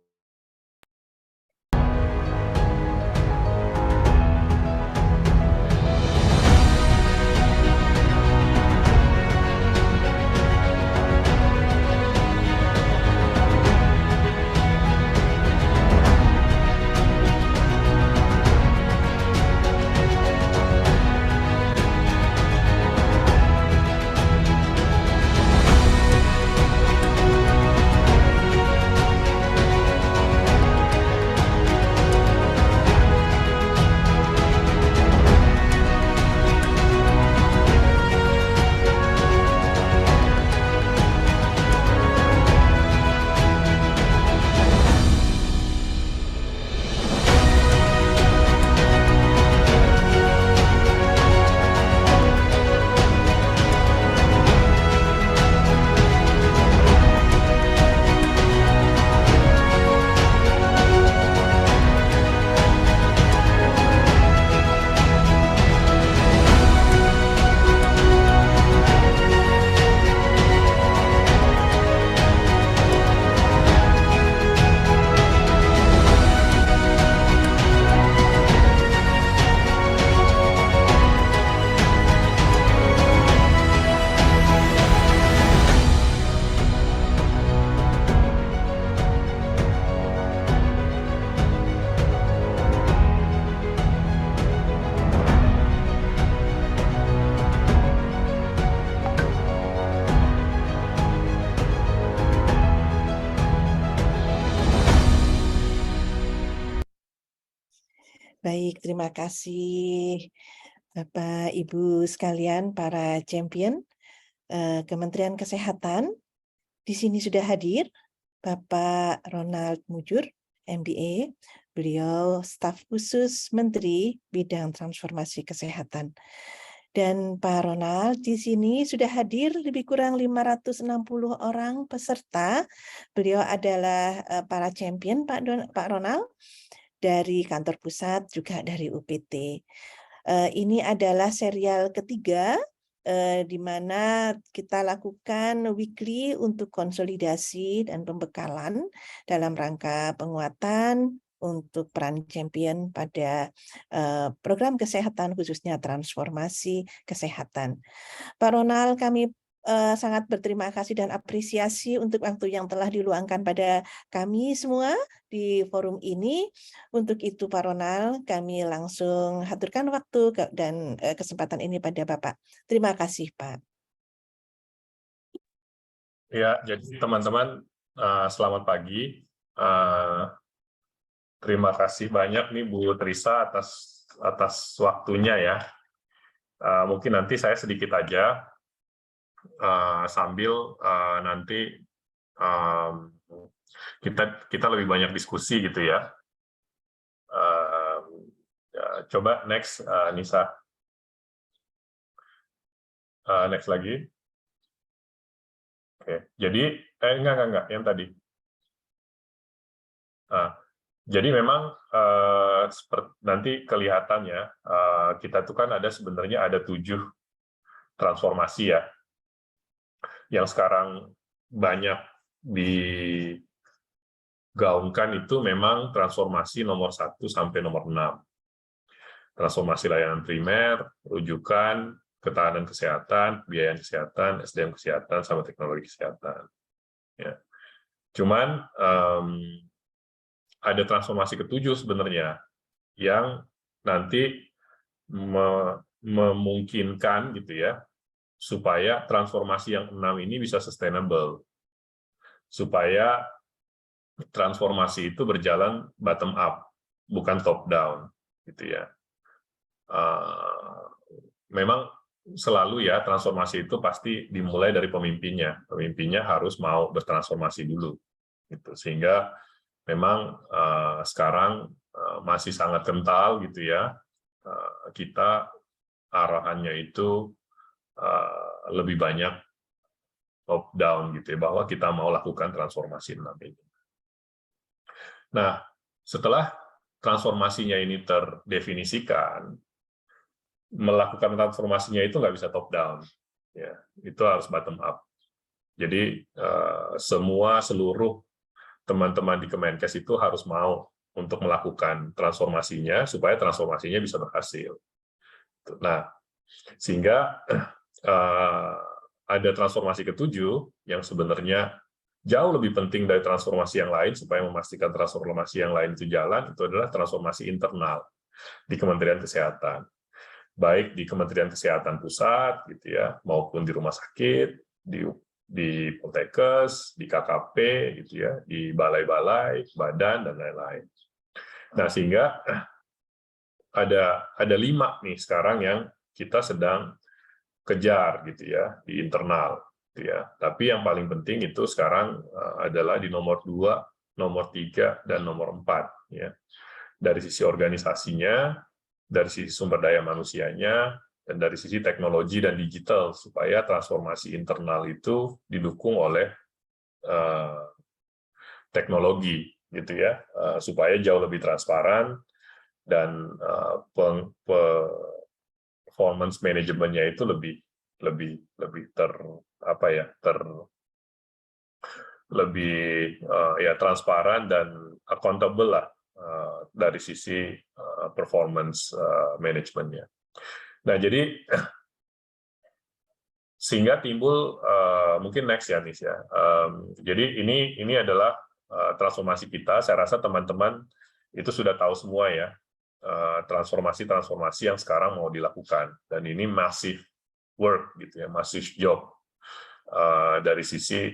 Baik, terima kasih Bapak Ibu sekalian para champion Kementerian Kesehatan. Di sini sudah hadir Bapak Ronald Mujur, MBA. Beliau staf khusus Menteri Bidang Transformasi Kesehatan. Dan Pak Ronald di sini sudah hadir lebih kurang 560 orang peserta. Beliau adalah para champion Pak Ronald dari kantor pusat juga dari UPT. Ini adalah serial ketiga di mana kita lakukan weekly untuk konsolidasi dan pembekalan dalam rangka penguatan untuk peran champion pada program kesehatan, khususnya transformasi kesehatan. Pak Ronald, kami sangat berterima kasih dan apresiasi untuk waktu yang telah diluangkan pada kami semua di forum ini. Untuk itu Pak Ronald, kami langsung haturkan waktu dan kesempatan ini pada Bapak. Terima kasih Pak. Ya, jadi teman-teman, selamat pagi. Terima kasih banyak nih Bu Trisa atas waktunya ya. Mungkin nanti saya sedikit aja sambil nanti kita lebih banyak diskusi gitu ya. Coba next Nisa. Next lagi. Oke, jadi enggak yang tadi. Jadi memang nanti kelihatannya kita tuh kan sebenarnya ada 7 transformasi ya, yang sekarang banyak digaungkan itu memang transformasi nomor 1 sampai nomor 6. Transformasi layanan primer, rujukan, ketahanan kesehatan, pembiayaan kesehatan, SDM kesehatan, sama teknologi kesehatan. Ya. Cuman ada transformasi ke-7 sebenarnya yang nanti memungkinkan gitu ya, supaya transformasi yang 6 ini bisa sustainable, supaya transformasi itu berjalan bottom up, bukan top down gitu ya. Memang selalu ya transformasi itu pasti dimulai dari pemimpinnya harus mau bertransformasi dulu gitu, sehingga memang sekarang masih sangat kental gitu ya, kita arahannya itu lebih banyak top down gitu ya, bahwa kita mau lakukan transformasi 6 ini. Nah, setelah transformasinya ini terdefinisikan, melakukan transformasinya itu nggak bisa top down, ya, itu harus bottom up. Jadi seluruh teman-teman di Kemenkes itu harus mau untuk melakukan transformasinya supaya transformasinya bisa berhasil. Nah, sehingga ada transformasi ke-7 yang sebenarnya jauh lebih penting dari transformasi yang lain supaya memastikan transformasi yang lain itu jalan, itu adalah transformasi internal di Kementerian Kesehatan. Baik di Kementerian Kesehatan Pusat gitu ya, maupun di rumah sakit, di Poltekkes, di KKP gitu ya, di balai-balai, badan dan lain-lain. Nah, sehingga ada 5 nih sekarang yang kita sedang kejar gitu ya di internal gitu ya. Tapi yang paling penting itu sekarang adalah di nomor 2, nomor 3 dan nomor 4 ya. Dari sisi organisasinya, dari sisi sumber daya manusianya, dan dari sisi teknologi dan digital, supaya transformasi internal itu didukung oleh teknologi, gitu ya, supaya jauh lebih transparan dan performance manajemennya itu lebih transparan dan accountable lah dari sisi performance manajemennya. Nah, jadi sehingga timbul mungkin next ya, Nis ya. Jadi ini adalah transformasi kita. Saya rasa teman-teman itu sudah tahu semua ya, transformasi yang sekarang mau dilakukan, dan ini massive work gitu ya, massive job dari sisi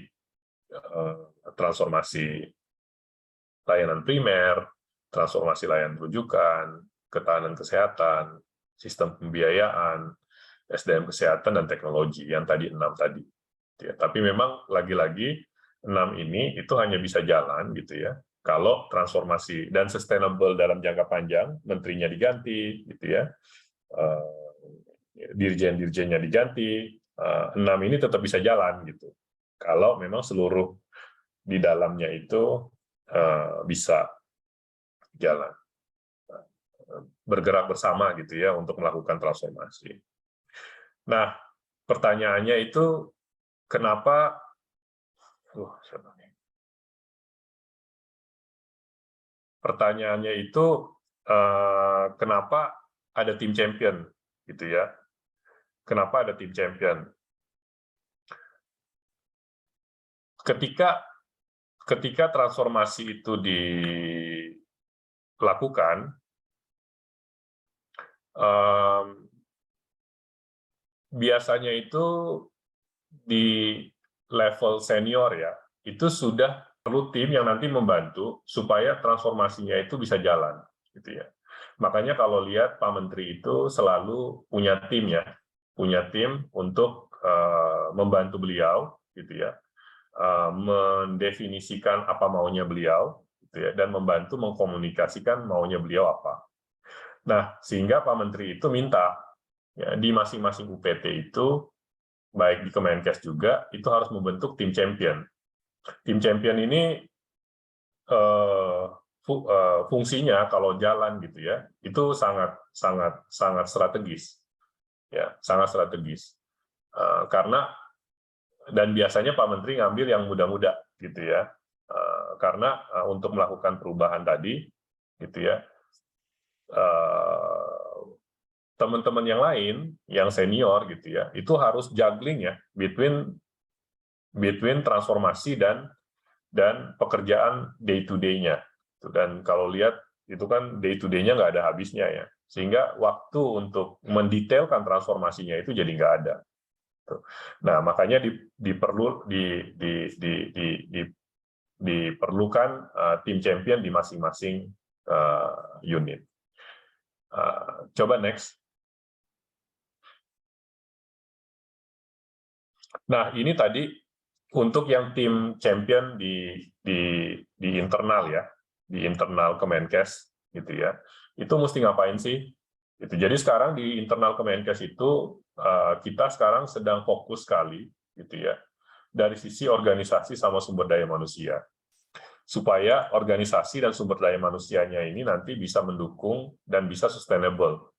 transformasi layanan primer, transformasi layanan rujukan, ketahanan kesehatan, sistem pembiayaan, SDM kesehatan dan teknologi yang tadi 6 tadi. Ya, tapi memang lagi-lagi 6 ini itu hanya bisa jalan gitu ya, kalau transformasi dan sustainable dalam jangka panjang, menterinya diganti gitu ya, dirjen-dirjennya diganti, 6 ini tetap bisa jalan gitu. Kalau memang seluruh di dalamnya itu bisa jalan, bergerak bersama gitu ya untuk melakukan transformasi. Nah, pertanyaannya itu kenapa kenapa ada tim champion gitu ya? Kenapa ada tim champion? Ketika transformasi itu dilakukan, biasanya itu di level senior ya, itu sudah perlu tim yang nanti membantu supaya transformasinya itu bisa jalan, gitu ya. Makanya kalau lihat Pak Menteri itu selalu punya tim ya, punya tim untuk membantu beliau, gitu ya, mendefinisikan apa maunya beliau, gitu ya, dan membantu mengkomunikasikan maunya beliau apa. Nah, sehingga Pak Menteri itu minta ya, di masing-masing UPT itu, baik di Kemenkes juga, itu harus membentuk tim champion. Tim champion ini fungsinya kalau jalan gitu ya, itu sangat strategis, ya, sangat strategis. Karena dan biasanya Pak Menteri ngambil yang muda-muda gitu ya, karena untuk melakukan perubahan tadi, gitu ya, teman-teman yang lain, yang senior gitu ya, itu harus juggling ya between transformasi dan pekerjaan day to day-nya. Dan kalau lihat itu kan day to day-nya nggak ada habisnya ya, sehingga waktu untuk mendetailkan transformasinya itu jadi nggak ada. Nah, makanya diperlukan tim champion di masing-masing unit. Coba next. Nah, ini tadi untuk yang tim champion di internal ya, di internal Kemenkes gitu ya. Itu mesti ngapain sih? Gitu. Jadi sekarang di internal Kemenkes itu kita sekarang sedang fokus sekali gitu ya, dari sisi organisasi sama sumber daya manusia, supaya organisasi dan sumber daya manusianya ini nanti bisa mendukung dan bisa sustainable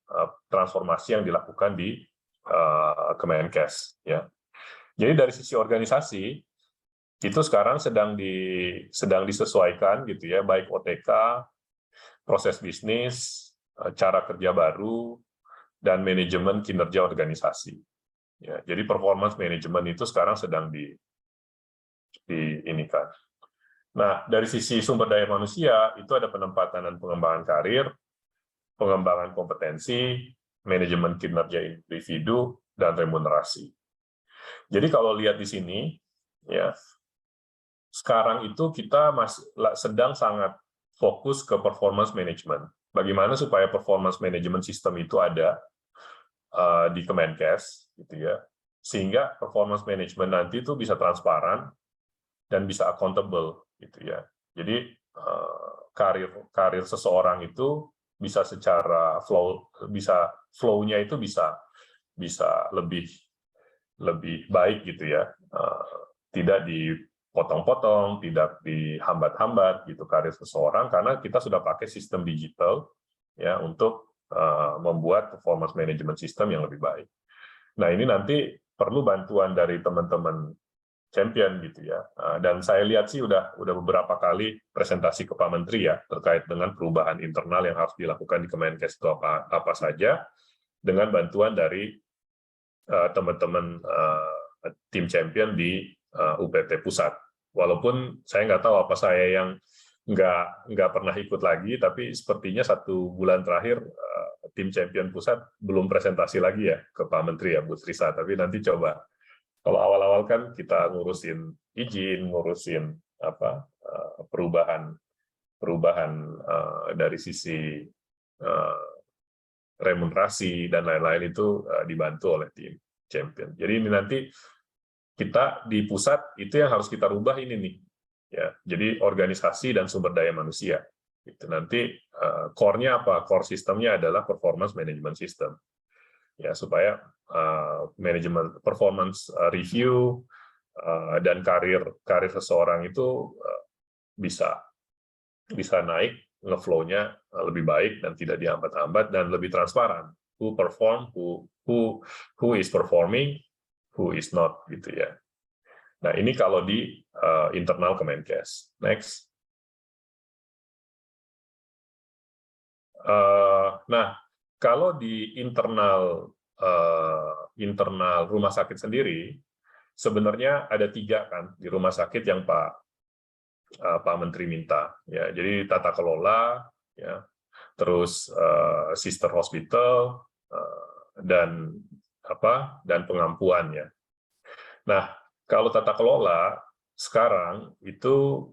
transformasi yang dilakukan di Kemenkes ya. Jadi dari sisi organisasi itu sekarang sedang disesuaikan gitu ya, baik OTK, proses bisnis, cara kerja baru, dan manajemen kinerja organisasi. Ya, jadi performance management itu sekarang sedang diinikan. Nah, dari sisi sumber daya manusia itu ada penempatan dan pengembangan karir, pengembangan kompetensi, manajemen kinerja individu, dan remunerasi. Jadi kalau lihat di sini, ya sekarang itu kita sedang sangat fokus ke performance management. Bagaimana supaya performance management system itu ada di Kemenkes, gitu ya, sehingga performance management nanti itu bisa transparan dan bisa accountable, gitu ya. Jadi karir seseorang itu bisa secara flow-nya itu bisa lebih baik, gitu ya, tidak dipotong-potong, tidak dihambat-hambat, gitu karir seseorang, karena kita sudah pakai sistem digital ya untuk membuat performance management system yang lebih baik. Nah, ini nanti perlu bantuan dari teman-teman champion gitu ya. Dan saya lihat sih udah beberapa kali presentasi ke Pak Menteri ya terkait dengan perubahan internal yang harus dilakukan di Kemenkes itu apa saja, dengan bantuan dari teman-teman tim champion di UPT pusat. Walaupun saya nggak tahu apa saya yang nggak pernah ikut lagi, tapi sepertinya 1 bulan terakhir tim champion pusat belum presentasi lagi ya ke Pak Menteri ya, Bu Trisa. Tapi nanti coba. Kalau awal-awal kan kita ngurusin izin, ngurusin perubahan dari sisi remunerasi dan lain-lain itu dibantu oleh tim champion. Jadi ini nanti kita di pusat itu yang harus kita rubah ini nih. Ya, jadi organisasi dan sumber daya manusia. Itu nanti core-nya apa? Core sistemnya adalah performance management system. Ya, supaya manajemen performance review dan karir seseorang itu bisa naik, nge-flow-nya lebih baik dan tidak dihambat-hambat dan lebih transparan. Who perform, who is performing, who is not gitu ya. Nah, ini kalau di internal Kemenkes. Next. Nah, kalau di internal rumah sakit sendiri, sebenarnya ada 3 kan di rumah sakit yang Pak Menteri minta. Ya, jadi tata kelola, ya, terus sister hospital dan pengampuan ya. Nah, kalau tata kelola sekarang itu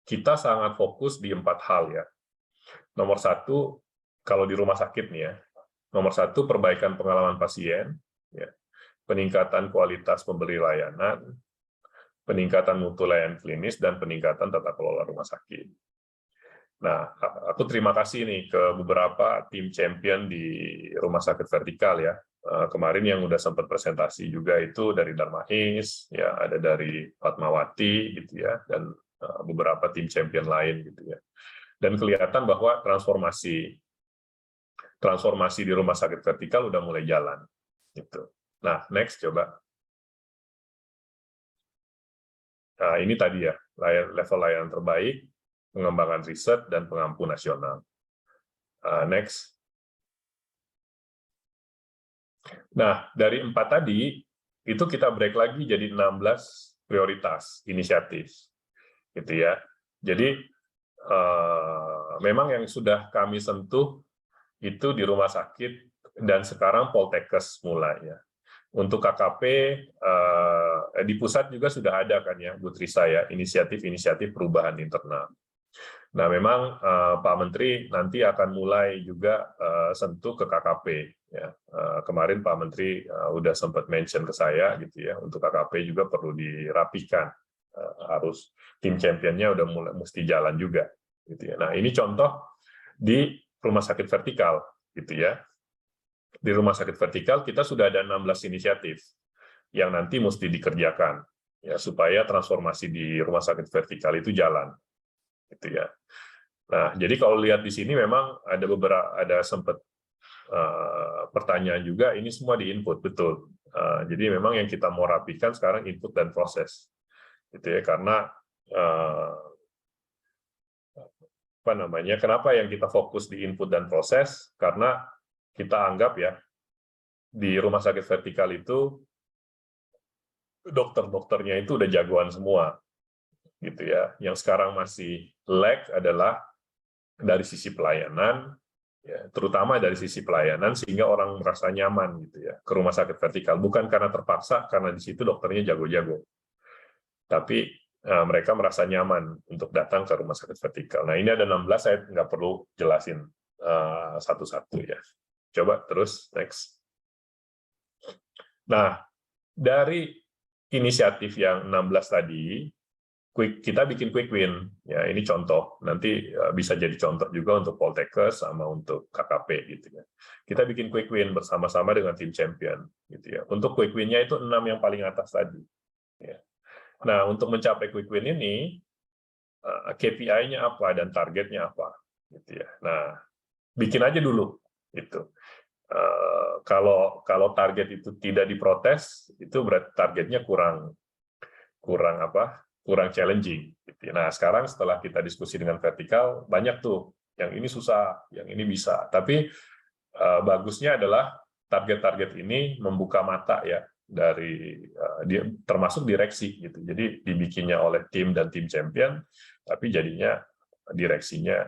kita sangat fokus di 4 hal ya. Nomor 1, kalau di rumah sakit nih ya, nomor 1 perbaikan pengalaman pasien, ya, peningkatan kualitas pemberi layanan, peningkatan mutu layanan klinis, dan peningkatan tata kelola rumah sakit. Nah, aku terima kasih nih ke beberapa tim champion di rumah sakit vertikal ya. Kemarin yang udah sempat presentasi juga itu dari Darmais, ya, ada dari Fatmawati gitu ya, dan beberapa tim champion lain gitu ya. Dan kelihatan bahwa transformasi di rumah sakit vertikal udah mulai jalan gitu. Nah, next coba. Nah, ini tadi ya, level layanan terbaik, pengembangan riset, dan pengampu nasional. Next. Nah, dari 4 tadi, itu kita break lagi jadi 16 prioritas inisiatif. Gitu ya. Jadi, memang yang sudah kami sentuh itu di rumah sakit, dan sekarang Poltekkes mulai ya. Untuk KKP, di pusat juga sudah ada kan ya, Bu Trisa ya, inisiatif-inisiatif perubahan internal. Nah, memang Pak Menteri nanti akan mulai juga sentuh ke KKP. Ya. Kemarin Pak Menteri udah sempat mention ke saya gitu ya, untuk KKP juga perlu dirapikan, harus tim championnya udah mulai mesti jalan juga. Gitu ya. Nah, ini contoh di rumah sakit vertikal, gitu ya. Di rumah sakit vertikal kita sudah ada 16 inisiatif yang nanti mesti dikerjakan ya, supaya transformasi di rumah sakit vertikal itu jalan. Gitu ya. Nah, jadi kalau lihat di sini memang ada sempat pertanyaan juga, ini semua di input, betul. Jadi memang yang kita mau rapikan sekarang input dan proses, gitu ya, karena kenapa yang kita fokus di input dan proses, karena kita anggap ya di rumah sakit vertikal itu dokter-dokternya itu udah jagoan semua. Gitu ya. Yang sekarang masih lag adalah dari sisi pelayanan, ya, terutama dari sisi pelayanan, sehingga orang merasa nyaman gitu ya ke rumah sakit vertikal, bukan karena terpaksa, karena di situ dokternya jago-jago, tapi mereka merasa nyaman untuk datang ke rumah sakit vertikal. Nah, ini ada 16, saya nggak perlu jelasin satu-satu ya. Coba terus next. Nah, dari inisiatif yang 16 tadi, kita bikin quick win, ya ini contoh, nanti bisa jadi contoh juga untuk Poltekkes sama untuk KKP gitu ya. Kita bikin quick win bersama-sama dengan tim champion gitu ya. Untuk quick win-nya itu 6 yang paling atas tadi. Ya. Nah, untuk mencapai quick win ini, KPI-nya apa dan targetnya apa gitu ya. Nah, bikin aja dulu itu. Kalau target itu tidak diprotes, itu berarti targetnya kurang challenging. Nah, sekarang setelah kita diskusi dengan vertikal, banyak tuh, yang ini susah, yang ini bisa. Tapi bagusnya adalah target-target ini membuka mata ya, termasuk direksi. Gitu. Jadi dibikinnya oleh tim dan tim champion, tapi jadinya direksinya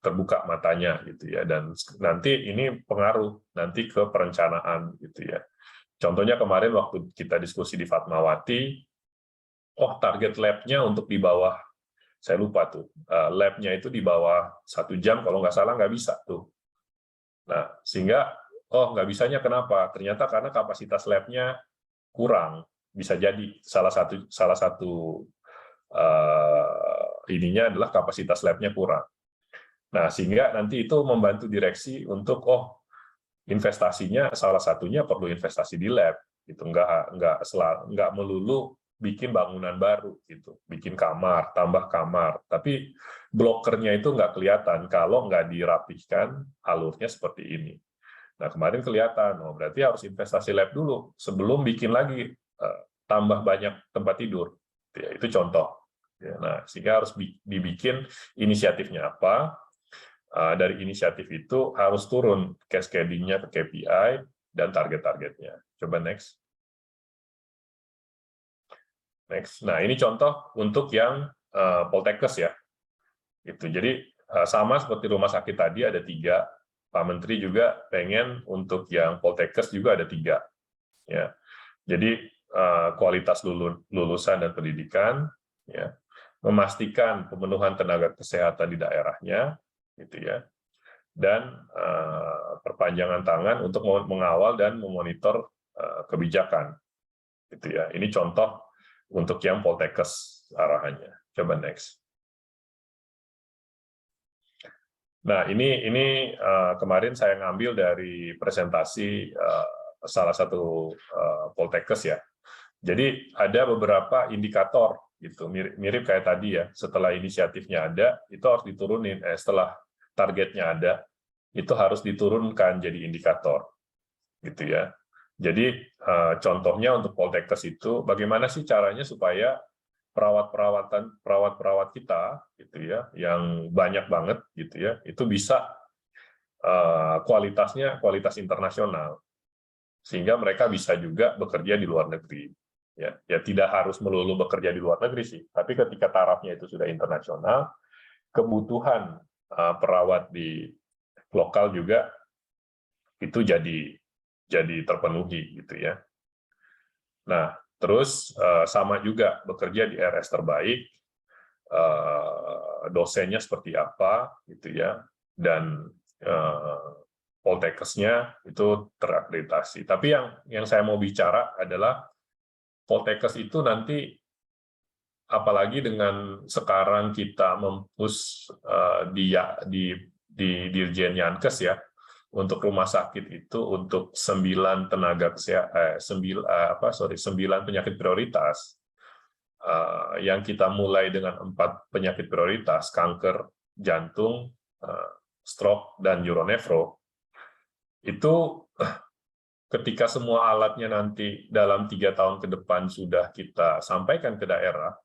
terbuka matanya gitu ya, dan nanti ini pengaruh nanti ke perencanaan gitu ya. Contohnya kemarin waktu kita diskusi di Fatmawati, target lab-nya untuk di bawah, saya lupa tuh, lab-nya itu di bawah 1 jam, kalau nggak salah nggak bisa tuh. Nah, sehingga, nggak bisanya kenapa? Ternyata karena kapasitas lab-nya kurang, bisa jadi salah satu ininya adalah kapasitas lab-nya kurang. Nah, sehingga nanti itu membantu direksi untuk, investasinya salah satunya perlu investasi di lab, gitu. Nggak melulu bikin bangunan baru, gitu. Bikin kamar, tambah kamar, tapi blokernya itu nggak kelihatan kalau nggak dirapihkan alurnya seperti ini. Nah, kemarin kelihatan, oh berarti harus investasi lab dulu sebelum bikin lagi tambah banyak tempat tidur. Ya, itu contoh. Ya, nah, sehingga harus dibikin inisiatifnya apa. Dari inisiatif itu harus turun cascading-nya ke KPI dan target-targetnya. Coba next. Next. Nah, ini contoh untuk yang Poltekkes ya. Itu. Jadi sama seperti rumah sakit tadi ada 3. Pak Menteri juga pengen untuk yang Poltekkes juga ada 3. Ya. Jadi kualitas lulusan dan pendidikan, ya, memastikan pemenuhan tenaga kesehatan di daerahnya, gitu ya, dan perpanjangan tangan untuk mengawal dan memonitor kebijakan, gitu ya. Ini contoh untuk yang Poltekkes arahannya. Coba next. Nah, ini kemarin saya ngambil dari presentasi salah satu Poltekkes ya. Jadi ada beberapa indikator gitu, mirip kayak tadi ya. Setelah inisiatifnya ada, itu harus diturunin. Setelah targetnya ada, itu harus diturunkan jadi indikator, gitu ya. Jadi contohnya untuk Poltekkes itu, bagaimana sih caranya supaya perawat kita, gitu ya, yang banyak banget, gitu ya, itu bisa kualitasnya kualitas internasional, sehingga mereka bisa juga bekerja di luar negeri. Ya tidak harus melulu bekerja di luar negeri sih, tapi ketika tarafnya itu sudah internasional, kebutuhan perawat di lokal juga itu jadi terpenuhi gitu ya. Nah, terus sama juga bekerja di RS terbaik, dosennya seperti apa gitu ya, dan Poltekkesnya itu terakreditasi. Tapi yang saya mau bicara adalah Poltekkes itu nanti, apalagi dengan sekarang kita mempush di Dirjen Yankes ya, untuk rumah sakit itu untuk 9 tenaga kesehatan, 9 penyakit prioritas, yang kita mulai dengan 4 penyakit prioritas, kanker, jantung, stroke, dan uronefro, itu ketika semua alatnya nanti dalam 3 tahun ke depan sudah kita sampaikan ke daerah,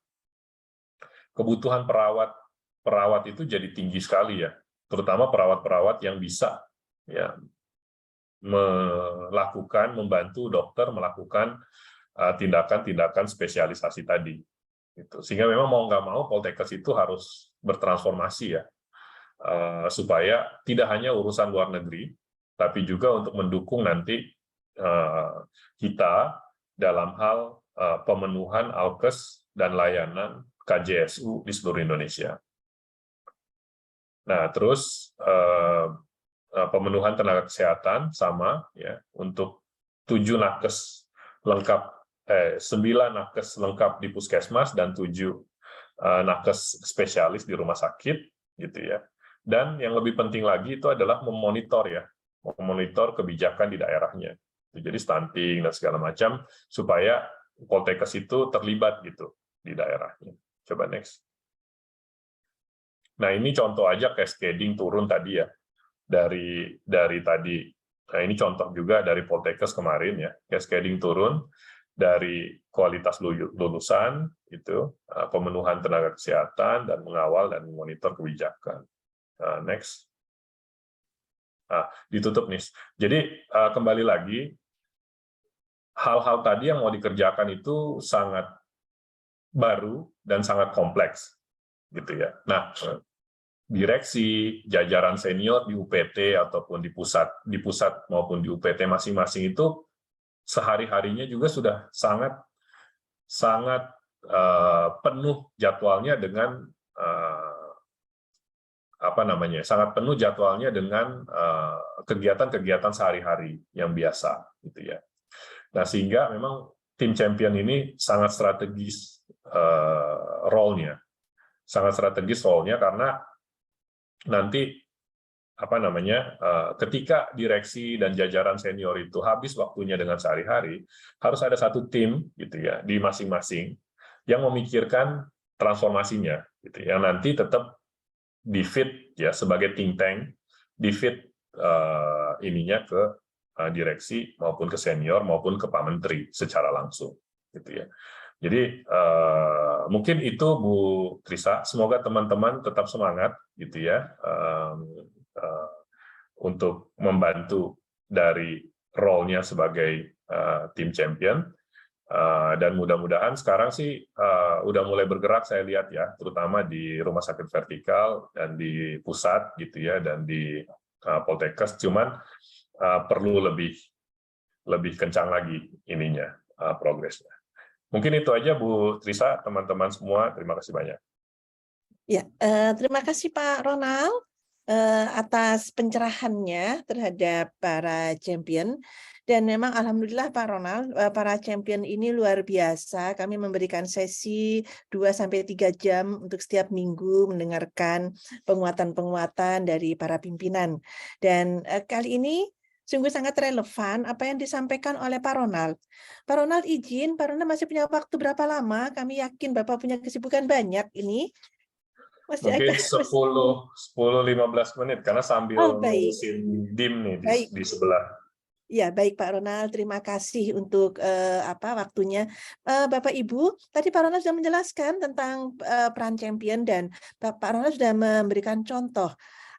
kebutuhan perawat itu jadi tinggi sekali ya, terutama perawat-perawat yang bisa ya membantu dokter melakukan tindakan-tindakan spesialisasi tadi. Gitu. Sehingga memang mau nggak mau Poltekkes itu harus bertransformasi ya, supaya tidak hanya urusan luar negeri, tapi juga untuk mendukung nanti kita dalam hal pemenuhan alkes dan layanan KJSU di seluruh Indonesia. Nah, terus pemenuhan tenaga kesehatan sama ya, untuk 9 nakes lengkap di puskesmas dan 7 nakes spesialis di rumah sakit gitu ya. Dan yang lebih penting lagi itu adalah memonitor kebijakan di daerahnya. Jadi stunting dan segala macam supaya Poltekkes itu terlibat gitu di daerahnya. Coba next. Nah, ini contoh aja cascading turun tadi ya. Dari tadi. Nah, ini contoh juga dari Poltekkes kemarin ya. Cascading turun dari kualitas lulusan itu, pemenuhan tenaga kesehatan dan mengawal dan memonitor kebijakan. Next. Ditutup nih. Jadi kembali lagi, hal-hal tadi yang mau dikerjakan itu sangat baru dan sangat kompleks, gitu ya. Nah, direksi, jajaran senior di UPT ataupun di pusat maupun di UPT masing-masing itu sehari-harinya juga sudah sangat penuh jadwalnya dengan sangat penuh jadwalnya dengan kegiatan-kegiatan sehari-hari yang biasa, gitu ya. Nah, sehingga memang tim champion ini sangat strategis role-nya, karena nanti ketika direksi dan jajaran senior itu habis waktunya dengan sehari-hari, harus ada satu tim gitu ya di masing-masing yang memikirkan transformasinya, gitu, yang nanti tetap di-fit ya sebagai think tank, di-fit ininya ke direksi maupun ke senior maupun ke Pak Menteri secara langsung, gitu ya. Jadi mungkin itu Bu Trisa. Semoga teman-teman tetap semangat, gitu ya, untuk membantu dari role-nya sebagai tim champion. Dan mudah-mudahan sekarang sih udah mulai bergerak, saya lihat ya, terutama di rumah sakit vertikal dan di pusat, gitu ya, dan di Poltekkes. Cuman perlu lebih kencang lagi ininya, progresnya. Mungkin itu aja Bu Trisa, teman-teman semua, terima kasih banyak. Ya, terima kasih Pak Ronald atas pencerahannya terhadap para champion. Dan memang alhamdulillah Pak Ronald, para champion ini luar biasa. Kami memberikan sesi 2-3 jam untuk setiap minggu mendengarkan penguatan-penguatan dari para pimpinan. Dan kali ini sungguh sangat relevan apa yang disampaikan oleh Pak Ronald. Pak Ronald izin, Pak Ronald masih punya waktu berapa lama? Kami yakin Bapak punya kesibukan banyak ini. Mungkin 10-15 menit, karena sambil ngurusin DIM nih di sebelah. Ya, baik Pak Ronald, terima kasih untuk waktunya. Bapak Ibu, tadi Pak Ronald sudah menjelaskan tentang peran champion dan Pak Ronald sudah memberikan contoh.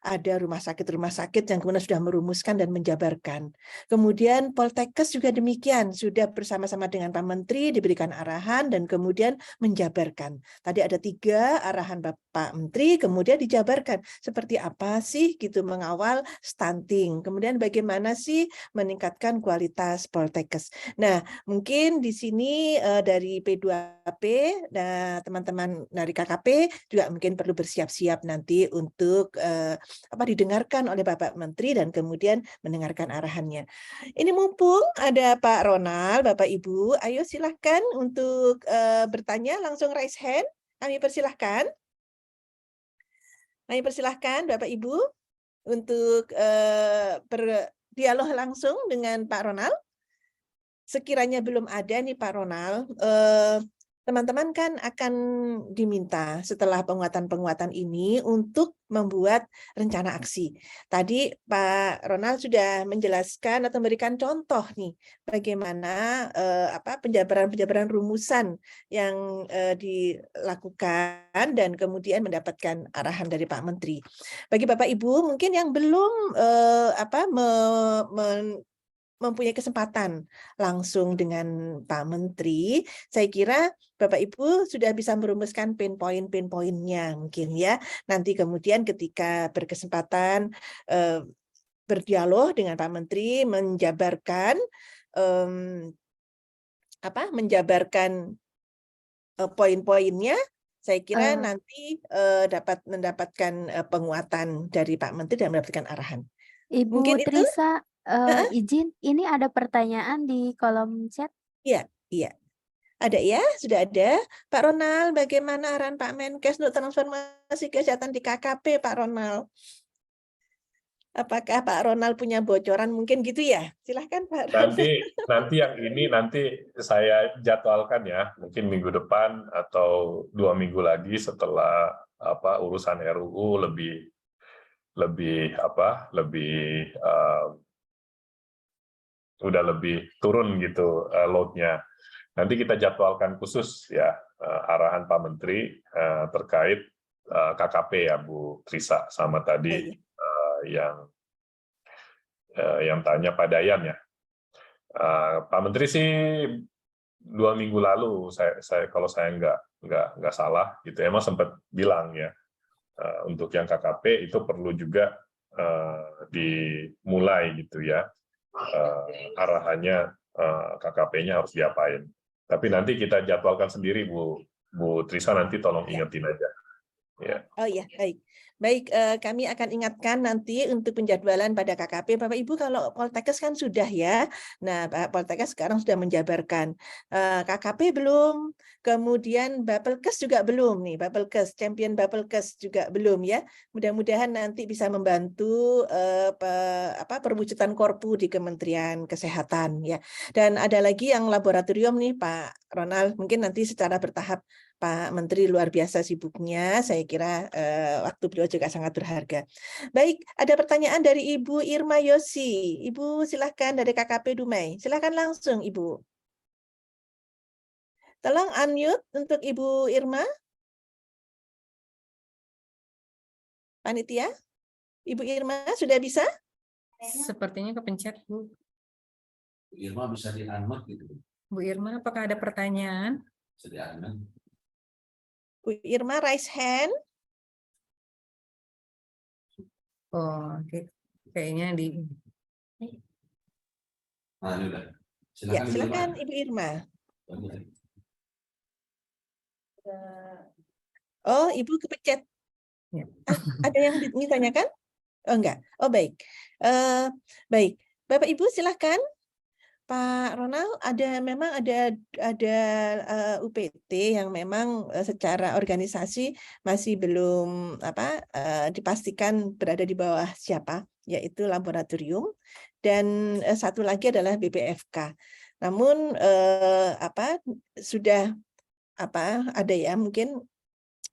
Ada rumah sakit yang kemudian sudah merumuskan dan menjabarkan. Kemudian Poltekkes juga demikian, sudah bersama-sama dengan Pak Menteri diberikan arahan dan kemudian menjabarkan. Tadi ada 3 arahan Pak Menteri, kemudian dijabarkan seperti apa sih gitu mengawal stunting. Kemudian bagaimana sih meningkatkan kualitas Poltekkes. Nah, mungkin di sini dari P2P, teman-teman dari KKP juga mungkin perlu bersiap-siap nanti untuk didengarkan oleh Bapak Menteri dan kemudian mendengarkan arahannya. Ini mumpung ada Pak Ronald, Bapak Ibu, ayo silahkan untuk bertanya, langsung raise hand. Kami persilahkan. Kami persilahkan Bapak Ibu untuk berdialog langsung dengan Pak Ronald. Sekiranya belum ada nih Pak Ronald, teman-teman kan akan diminta setelah penguatan-penguatan ini untuk membuat rencana aksi. Tadi Pak Ronald sudah menjelaskan atau memberikan contoh nih bagaimana penjabaran-penjabaran rumusan yang dilakukan dan kemudian mendapatkan arahan dari Pak Menteri. Bagi Bapak Ibu mungkin yang belum mempunyai kesempatan langsung dengan Pak Menteri, saya kira Bapak Ibu sudah bisa merumuskan poin-poinnya mungkin ya. Nanti kemudian ketika berkesempatan berdialog dengan Pak Menteri, menjabarkan poin-poinnya, saya kira nanti dapat mendapatkan penguatan dari Pak Menteri dan mendapatkan arahan. Ibu Mungkin itu? Trisa, izin, ini ada pertanyaan di kolom chat. Iya. Ada ya, sudah ada. Pak Ronald, bagaimana arahan Pak Menkes untuk transformasi kesehatan di KKP, Pak Ronald? Apakah Pak Ronald punya bocoran mungkin gitu ya? Silahkan Pak Ronald. Nanti yang ini nanti saya jadwalkan ya, mungkin minggu depan atau 2 minggu lagi setelah urusan RUU udah lebih turun gitu load-nya. Nanti kita jadwalkan khusus ya arahan Pak Menteri terkait KKP ya Bu Trisa, sama tadi yang tanya Pak Dayan ya. Pak Menteri sih 2 minggu lalu kalau saya nggak salah gitu emang sempat bilang ya untuk yang KKP itu perlu juga dimulai gitu ya arahannya KKP-nya harus diapain. Tapi nanti kita jadwalkan sendiri Bu Trisa, nanti tolong ingetin aja. Ya. Oh ya, baik. Baik, kami akan ingatkan nanti untuk penjadwalan pada KKP. Bapak Ibu, kalau Poltekkes kan sudah ya. Nah, Pak Poltekkes sekarang sudah menjabarkan. KKP belum, kemudian Bapelkes juga belum nih. Champion Bapelkes juga belum ya. Mudah-mudahan nanti bisa membantu perwujudan Korpu di Kementerian Kesehatan ya. Dan ada lagi yang laboratorium nih Pak Ronald, mungkin nanti secara bertahap. Pak Menteri luar biasa sibuknya, saya kira waktu beliau beliau juga sangat berharga. Baik, ada pertanyaan dari Ibu Irma Yosi. Ibu silahkan dari KKP Dumai. Silahkan langsung Ibu. Tolong unmute untuk Ibu Irma. Panitia, Ibu Irma sudah bisa? Sepertinya kepencet, Bu. Bu Irma bisa di-unmute gitu. Bu Irma, apakah ada pertanyaan? Bisa di-unmute. Bu Irma raise hand. Oh, kayaknya di... Nah, ini udah. Ya, silakan Ibu Irma. Oh, Ibu kepencet. Ya. Ada yang ditanyakan? Oh, enggak. Oh, baik. Baik. Bapak Ibu silakan. Pak Ronald, memang ada UPT yang memang secara organisasi masih belum dipastikan berada di bawah siapa, yaitu laboratorium, dan satu lagi adalah BPFK. Namun sudah ada ya mungkin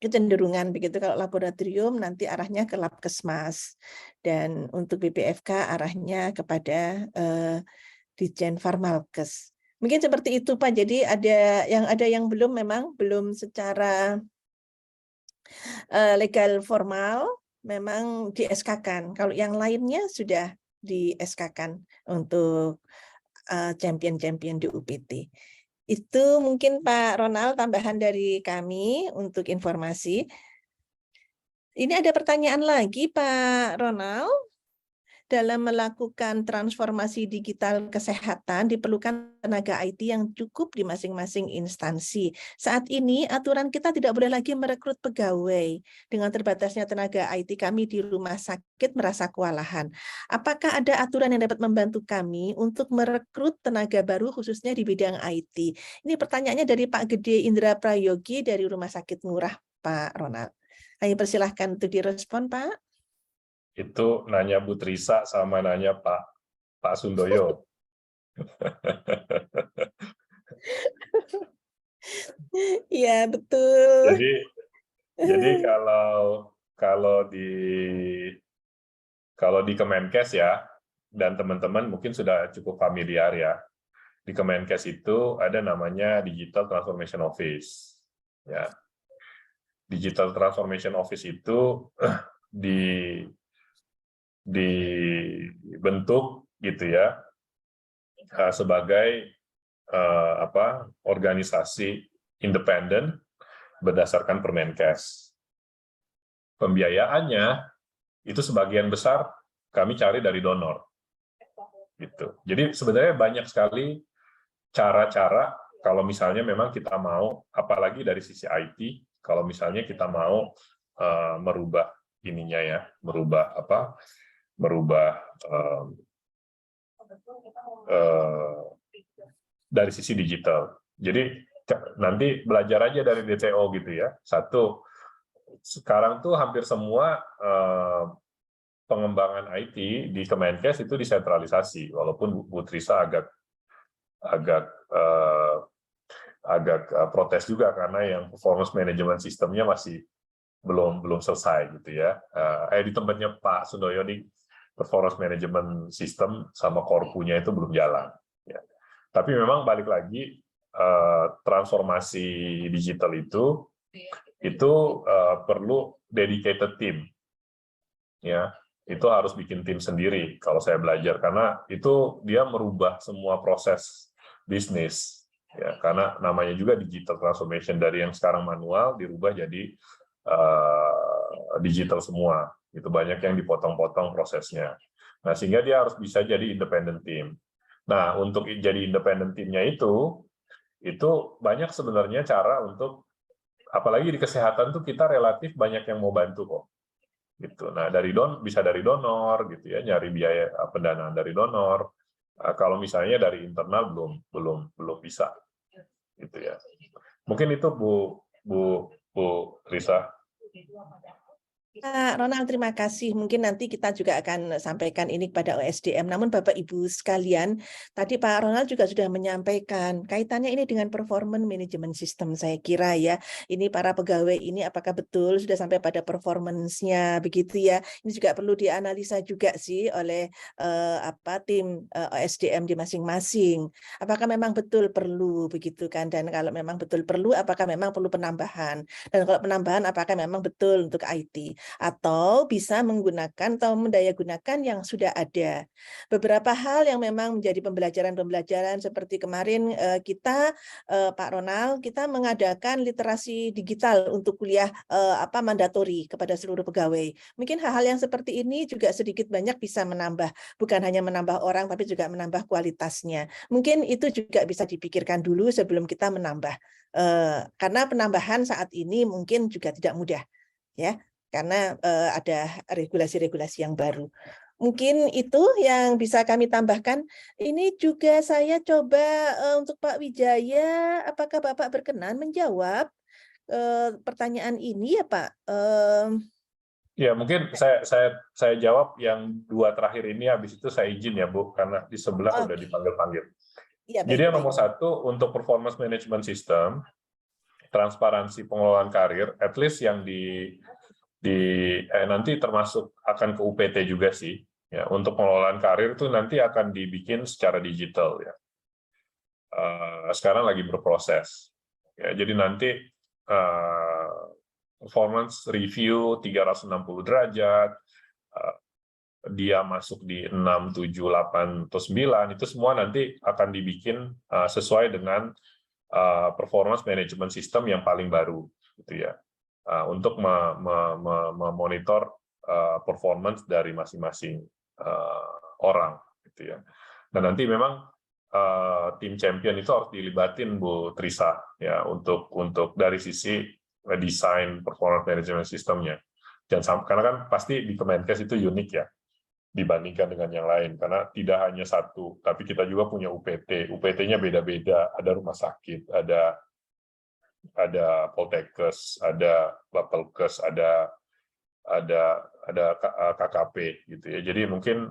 kecenderungan begitu, kalau laboratorium nanti arahnya ke Labkesmas, dan untuk BPFK arahnya kepada Ditjen Farmalkes. Mungkin seperti itu Pak. Jadi ada yang memang belum secara legal formal memang di SK-kan. Kalau yang lainnya sudah di SK-kan untuk champion-champion di UPT. Itu mungkin Pak Ronald tambahan dari kami untuk informasi. Ini ada pertanyaan lagi Pak Ronald. Dalam melakukan transformasi digital kesehatan diperlukan tenaga IT yang cukup di masing-masing instansi. Saat ini aturan kita tidak boleh lagi merekrut pegawai. Dengan terbatasnya tenaga IT, kami di rumah sakit merasa kewalahan. Apakah ada aturan yang dapat membantu kami untuk merekrut tenaga baru khususnya di bidang IT? Ini pertanyaannya dari Pak Gede Indra Prayogi dari Rumah Sakit Murah, Pak Ronald. Kami persilahkan untuk direspon, Pak. Itu nanya Bu Trisa sama nanya Pak Sundoyo. Iya, betul. Jadi kalau di Kemenkes ya, dan teman-teman mungkin sudah cukup familiar ya. Di Kemenkes itu ada namanya Digital Transformation Office. Ya. Digital Transformation Office itu dibentuk gitu ya sebagai organisasi independen berdasarkan Permenkes. Pembiayaannya itu sebagian besar kami cari dari donor. Gitu. Jadi sebenarnya banyak sekali cara-cara kalau misalnya memang kita mau, apalagi dari sisi IT, kalau misalnya kita mau merubah ininya ya, merubah dari sisi digital. Jadi nanti belajar aja dari DTO gitu ya. Satu, sekarang tuh hampir semua pengembangan IT di Kemenkes itu disentralisasi, walaupun Bu Trisa agak protes juga karena yang performance management sistemnya masih belum selesai gitu ya. Di tempatnya Pak Sundoyo di performance management system sama korpunya itu belum jalan. Ya. Tapi memang balik lagi transformasi digital itu perlu dedicated team. Ya, itu harus bikin tim sendiri kalau saya belajar karena itu dia merubah semua proses bisnis. Ya, karena namanya juga digital transformation, dari yang sekarang manual dirubah jadi digital semua. Itu banyak yang dipotong-potong prosesnya. Nah, sehingga dia harus bisa jadi independent team. Nah, untuk jadi independent teamnya itu banyak sebenarnya cara untuk, apalagi di kesehatan tuh kita relatif banyak yang mau bantu kok. Gitu. Nah, bisa dari donor gitu ya, nyari biaya pendanaan dari donor. Kalau misalnya dari internal belum bisa. Gitu ya. Mungkin itu Bu Risa. Pak Ronald, terima kasih. Mungkin nanti kita juga akan sampaikan ini kepada OSDM. Namun Bapak Ibu sekalian, tadi Pak Ronald juga sudah menyampaikan kaitannya ini dengan performance management system. Saya kira ya, ini para pegawai ini apakah betul sudah sampai pada performance-nya begitu ya. Ini juga perlu dianalisa juga sih oleh tim OSDM di masing-masing. Apakah memang betul perlu begitu kan? Dan kalau memang betul perlu, apakah memang perlu penambahan? Dan kalau penambahan, apakah memang betul untuk IT? Atau bisa menggunakan atau mendayagunakan yang sudah ada. Beberapa hal yang memang menjadi pembelajaran-pembelajaran seperti kemarin kita, Pak Ronald, kita mengadakan literasi digital untuk kuliah mandatori kepada seluruh pegawai. Mungkin hal-hal yang seperti ini juga sedikit banyak bisa menambah, bukan hanya menambah orang, tapi juga menambah kualitasnya. Mungkin itu juga bisa dipikirkan dulu sebelum kita menambah. Karena penambahan saat ini mungkin juga tidak mudah, ya. Karena ada regulasi-regulasi yang baru. Mungkin itu yang bisa kami tambahkan. Ini juga saya coba untuk Pak Wijaya, apakah Bapak berkenan menjawab pertanyaan ini ya Pak? Ya, mungkin saya jawab yang dua terakhir ini, habis itu saya izin ya Bu, karena di sebelah udah dipanggil-panggil. Ya, jadi yang nomor satu, untuk performance management system, transparansi pengelolaan karir, at least yang nanti termasuk akan ke UPT juga sih, ya, untuk pengelolaan karir itu nanti akan dibikin secara digital ya. Sekarang lagi berproses. Ya, jadi nanti performance review 360 derajat, dia masuk di 6, 7, 8, atau 9, itu semua nanti akan dibikin sesuai dengan performance management system yang paling baru, gitu ya. Untuk memonitor performance dari masing-masing orang, gitu ya. Dan nanti memang tim champion itu harus dilibatin Bu Trisa ya untuk dari sisi desain performance management systemnya. Karena kan pasti di Kemenkes itu unik ya dibandingkan dengan yang lain, karena tidak hanya satu, tapi kita juga punya UPT. UPT-nya beda-beda, ada rumah sakit, ada Poltekkes, ada Bapelkes, ada KKP gitu ya. Jadi mungkin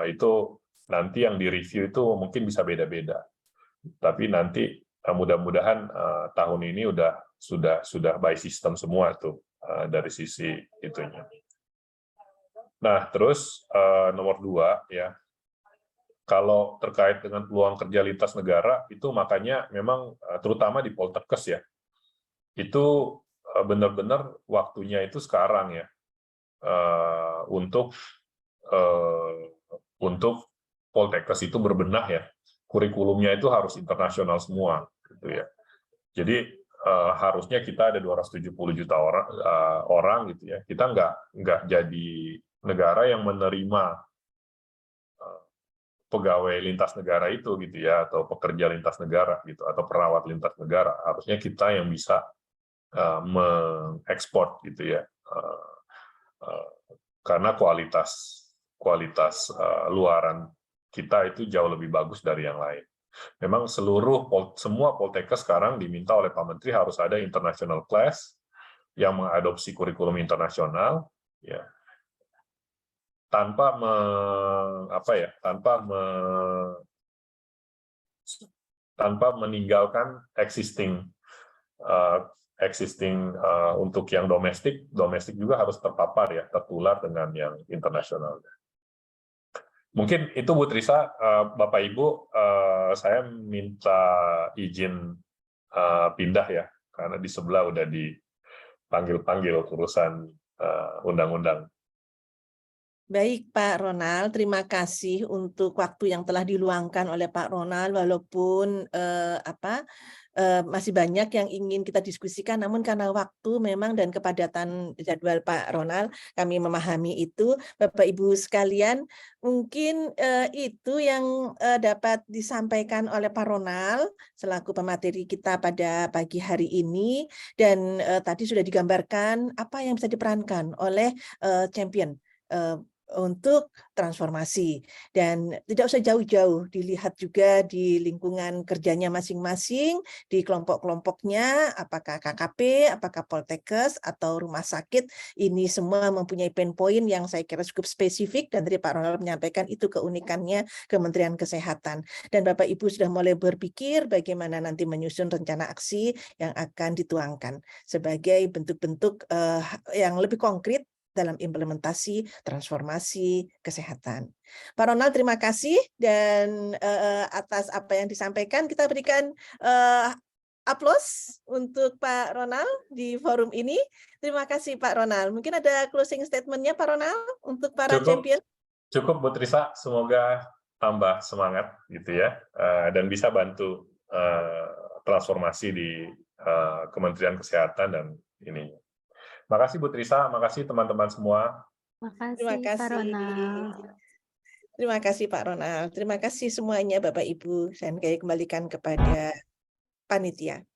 itu nanti yang direview itu mungkin bisa beda-beda. Tapi nanti mudah-mudahan tahun ini sudah by system semua tuh dari sisi itunya. Nah, terus nomor 2 ya. Kalau terkait dengan peluang kerja lintas negara itu makanya memang terutama di Poltekkes ya. Itu benar-benar waktunya itu sekarang ya. Untuk Poltekkes itu berbenah ya. Kurikulumnya itu harus internasional semua gitu ya. Jadi harusnya kita ada 270 juta orang gitu ya. Kita nggak jadi negara yang menerima pegawai lintas negara itu gitu ya, atau pekerja lintas negara gitu, atau perawat lintas negara. Harusnya kita yang bisa mengekspor gitu ya, karena kualitas luaran kita itu jauh lebih bagus dari yang lain. Memang semua Poltekkes sekarang diminta oleh Pak Menteri harus ada international class yang mengadopsi kurikulum internasional ya, tanpa meninggalkan existing untuk yang domestik juga harus terpapar ya, tertular dengan yang internasional. Mungkin itu Bu Trisa, Bapak Ibu, saya minta izin pindah ya, karena di sebelah udah dipanggil-panggil urusan undang-undang. Baik Pak Ronald, terima kasih untuk waktu yang telah diluangkan oleh Pak Ronald, walaupun masih banyak yang ingin kita diskusikan, namun karena waktu memang dan kepadatan jadwal Pak Ronald, kami memahami itu. Bapak Ibu sekalian, mungkin itu yang dapat disampaikan oleh Pak Ronald selaku pemateri kita pada pagi hari ini, dan tadi sudah digambarkan apa yang bisa diperankan oleh champion untuk transformasi. Dan tidak usah jauh-jauh, dilihat juga di lingkungan kerjanya masing-masing, di kelompok-kelompoknya, apakah KKP, apakah Poltekkes, atau rumah sakit, ini semua mempunyai pain point yang saya kira cukup spesifik, dan tadi Pak Ronald menyampaikan itu keunikannya Kementerian Kesehatan. Dan Bapak Ibu sudah mulai berpikir bagaimana nanti menyusun rencana aksi yang akan dituangkan sebagai bentuk-bentuk yang lebih konkret dalam implementasi transformasi kesehatan. Pak Ronald, terima kasih, dan atas apa yang disampaikan kita berikan aplaus untuk Pak Ronald di forum ini. Terima kasih Pak Ronald. Mungkin ada closing statement-nya Pak Ronald untuk para champion? Cukup Bu Trisa, semoga tambah semangat gitu ya, dan bisa bantu transformasi di Kementerian Kesehatan dan ini. Makasih Bu Trisa, makasih teman-teman semua. Terima kasih Pak Ronald. Terima kasih Pak Ronald. Terima kasih semuanya Bapak Ibu. Saya kembalikan kepada panitia.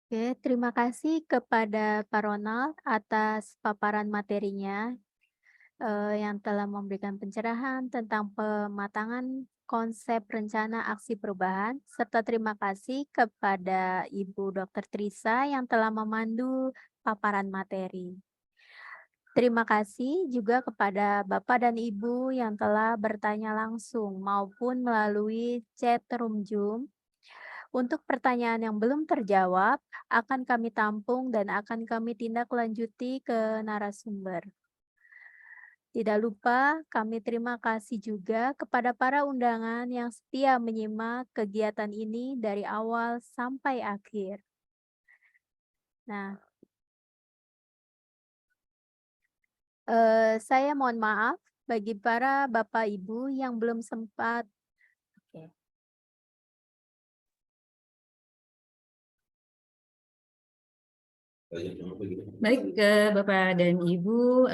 Oke, terima kasih kepada Pak Ronald atas paparan materinya yang telah memberikan pencerahan tentang pematangan konsep rencana aksi perubahan, serta terima kasih kepada Ibu Dr. Trisa yang telah memandu paparan materi. Terima kasih juga kepada Bapak dan Ibu yang telah bertanya langsung maupun melalui chat room Zoom. Untuk pertanyaan yang belum terjawab, akan kami tampung dan akan kami tindak lanjuti ke narasumber. Tidak lupa, kami terima kasih juga kepada para undangan yang setia menyimak kegiatan ini dari awal sampai akhir. Nah, saya mohon maaf bagi para Bapak Ibu yang belum sempat. Baik, Bapak dan Ibu,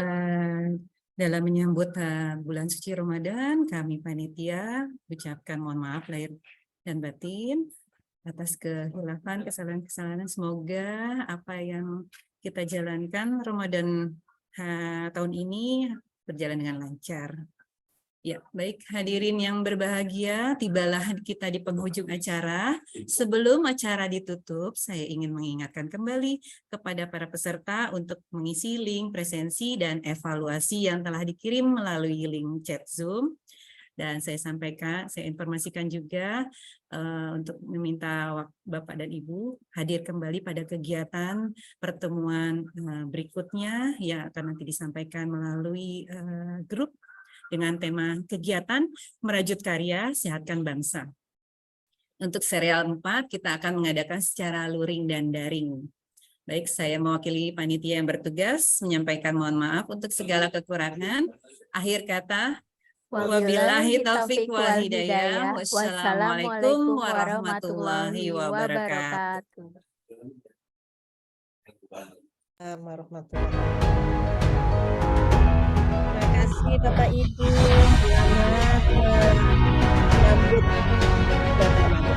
dalam menyambut bulan suci Ramadan, kami panitia ucapkan mohon maaf lahir dan batin atas kehilafan, kesalahan-kesalahan. Semoga apa yang kita jalankan Ramadan tahun ini berjalan dengan lancar. Ya, baik hadirin yang berbahagia, tibalah kita di penghujung acara. Sebelum acara ditutup, saya ingin mengingatkan kembali kepada para peserta untuk mengisi link presensi dan evaluasi yang telah dikirim melalui link chat Zoom. Dan saya informasikan juga untuk meminta Bapak dan Ibu hadir kembali pada kegiatan pertemuan berikutnya yang akan nanti disampaikan melalui grup dengan tema kegiatan merajut karya sehatkan bangsa. Untuk serial 4 kita akan mengadakan secara luring dan daring. Baik, saya mewakili panitia yang bertugas menyampaikan mohon maaf untuk segala kekurangan. Akhir kata, wabillahi taufiq wal hidayah. Wassalamualaikum warahmatullahi wabarakatuh. Terima kasih Bapak Ibu. Selamat menyambut Bapak Ibu.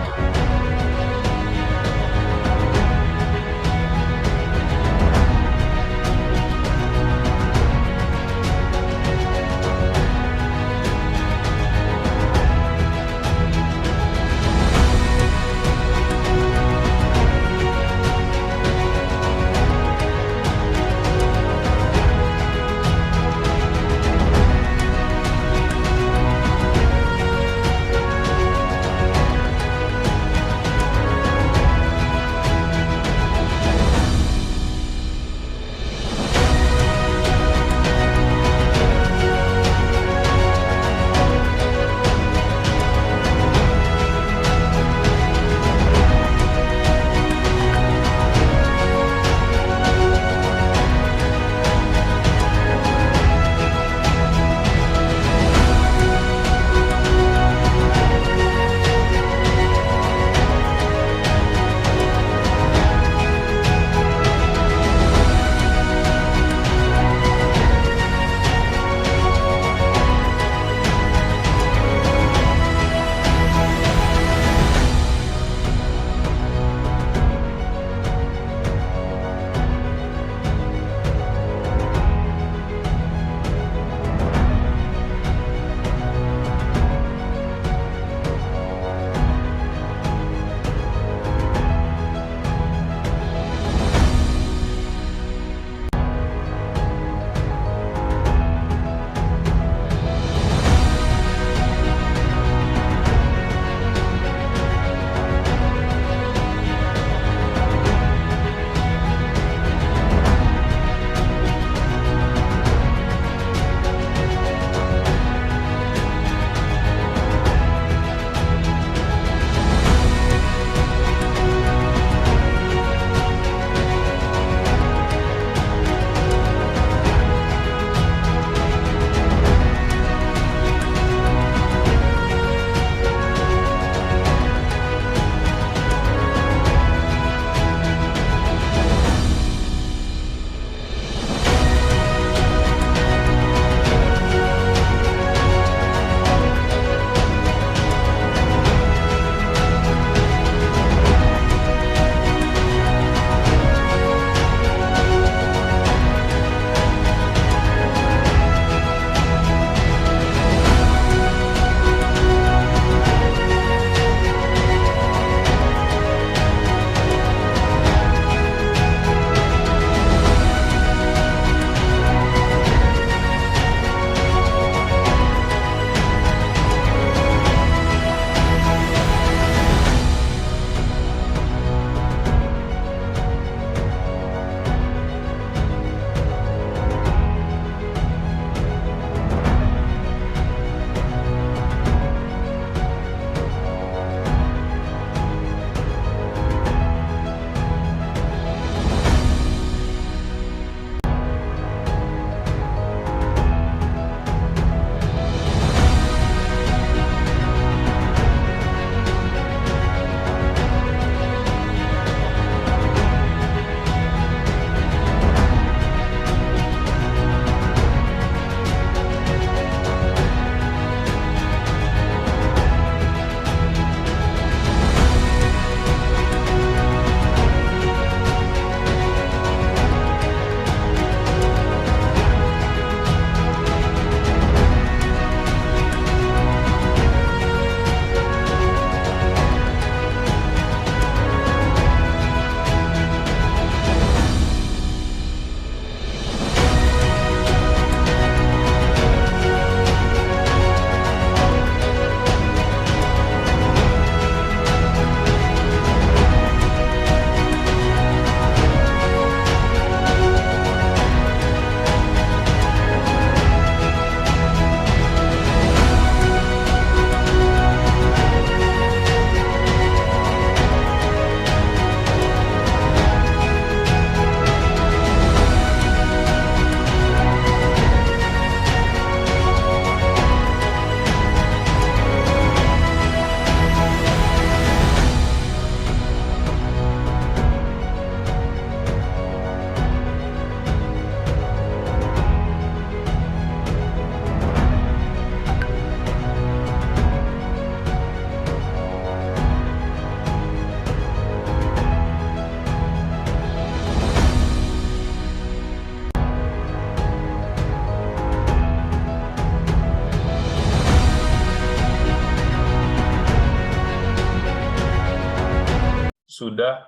sudah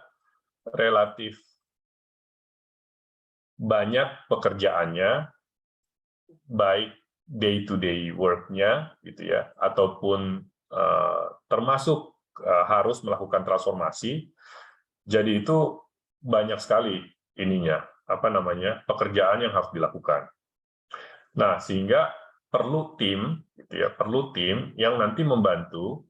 relatif banyak pekerjaannya, baik day-to-day work-nya, gitu ya, ataupun termasuk harus melakukan transformasi. Jadi itu banyak sekali ininya, pekerjaan yang harus dilakukan. Nah, sehingga perlu tim, gitu ya, perlu tim yang nanti membantu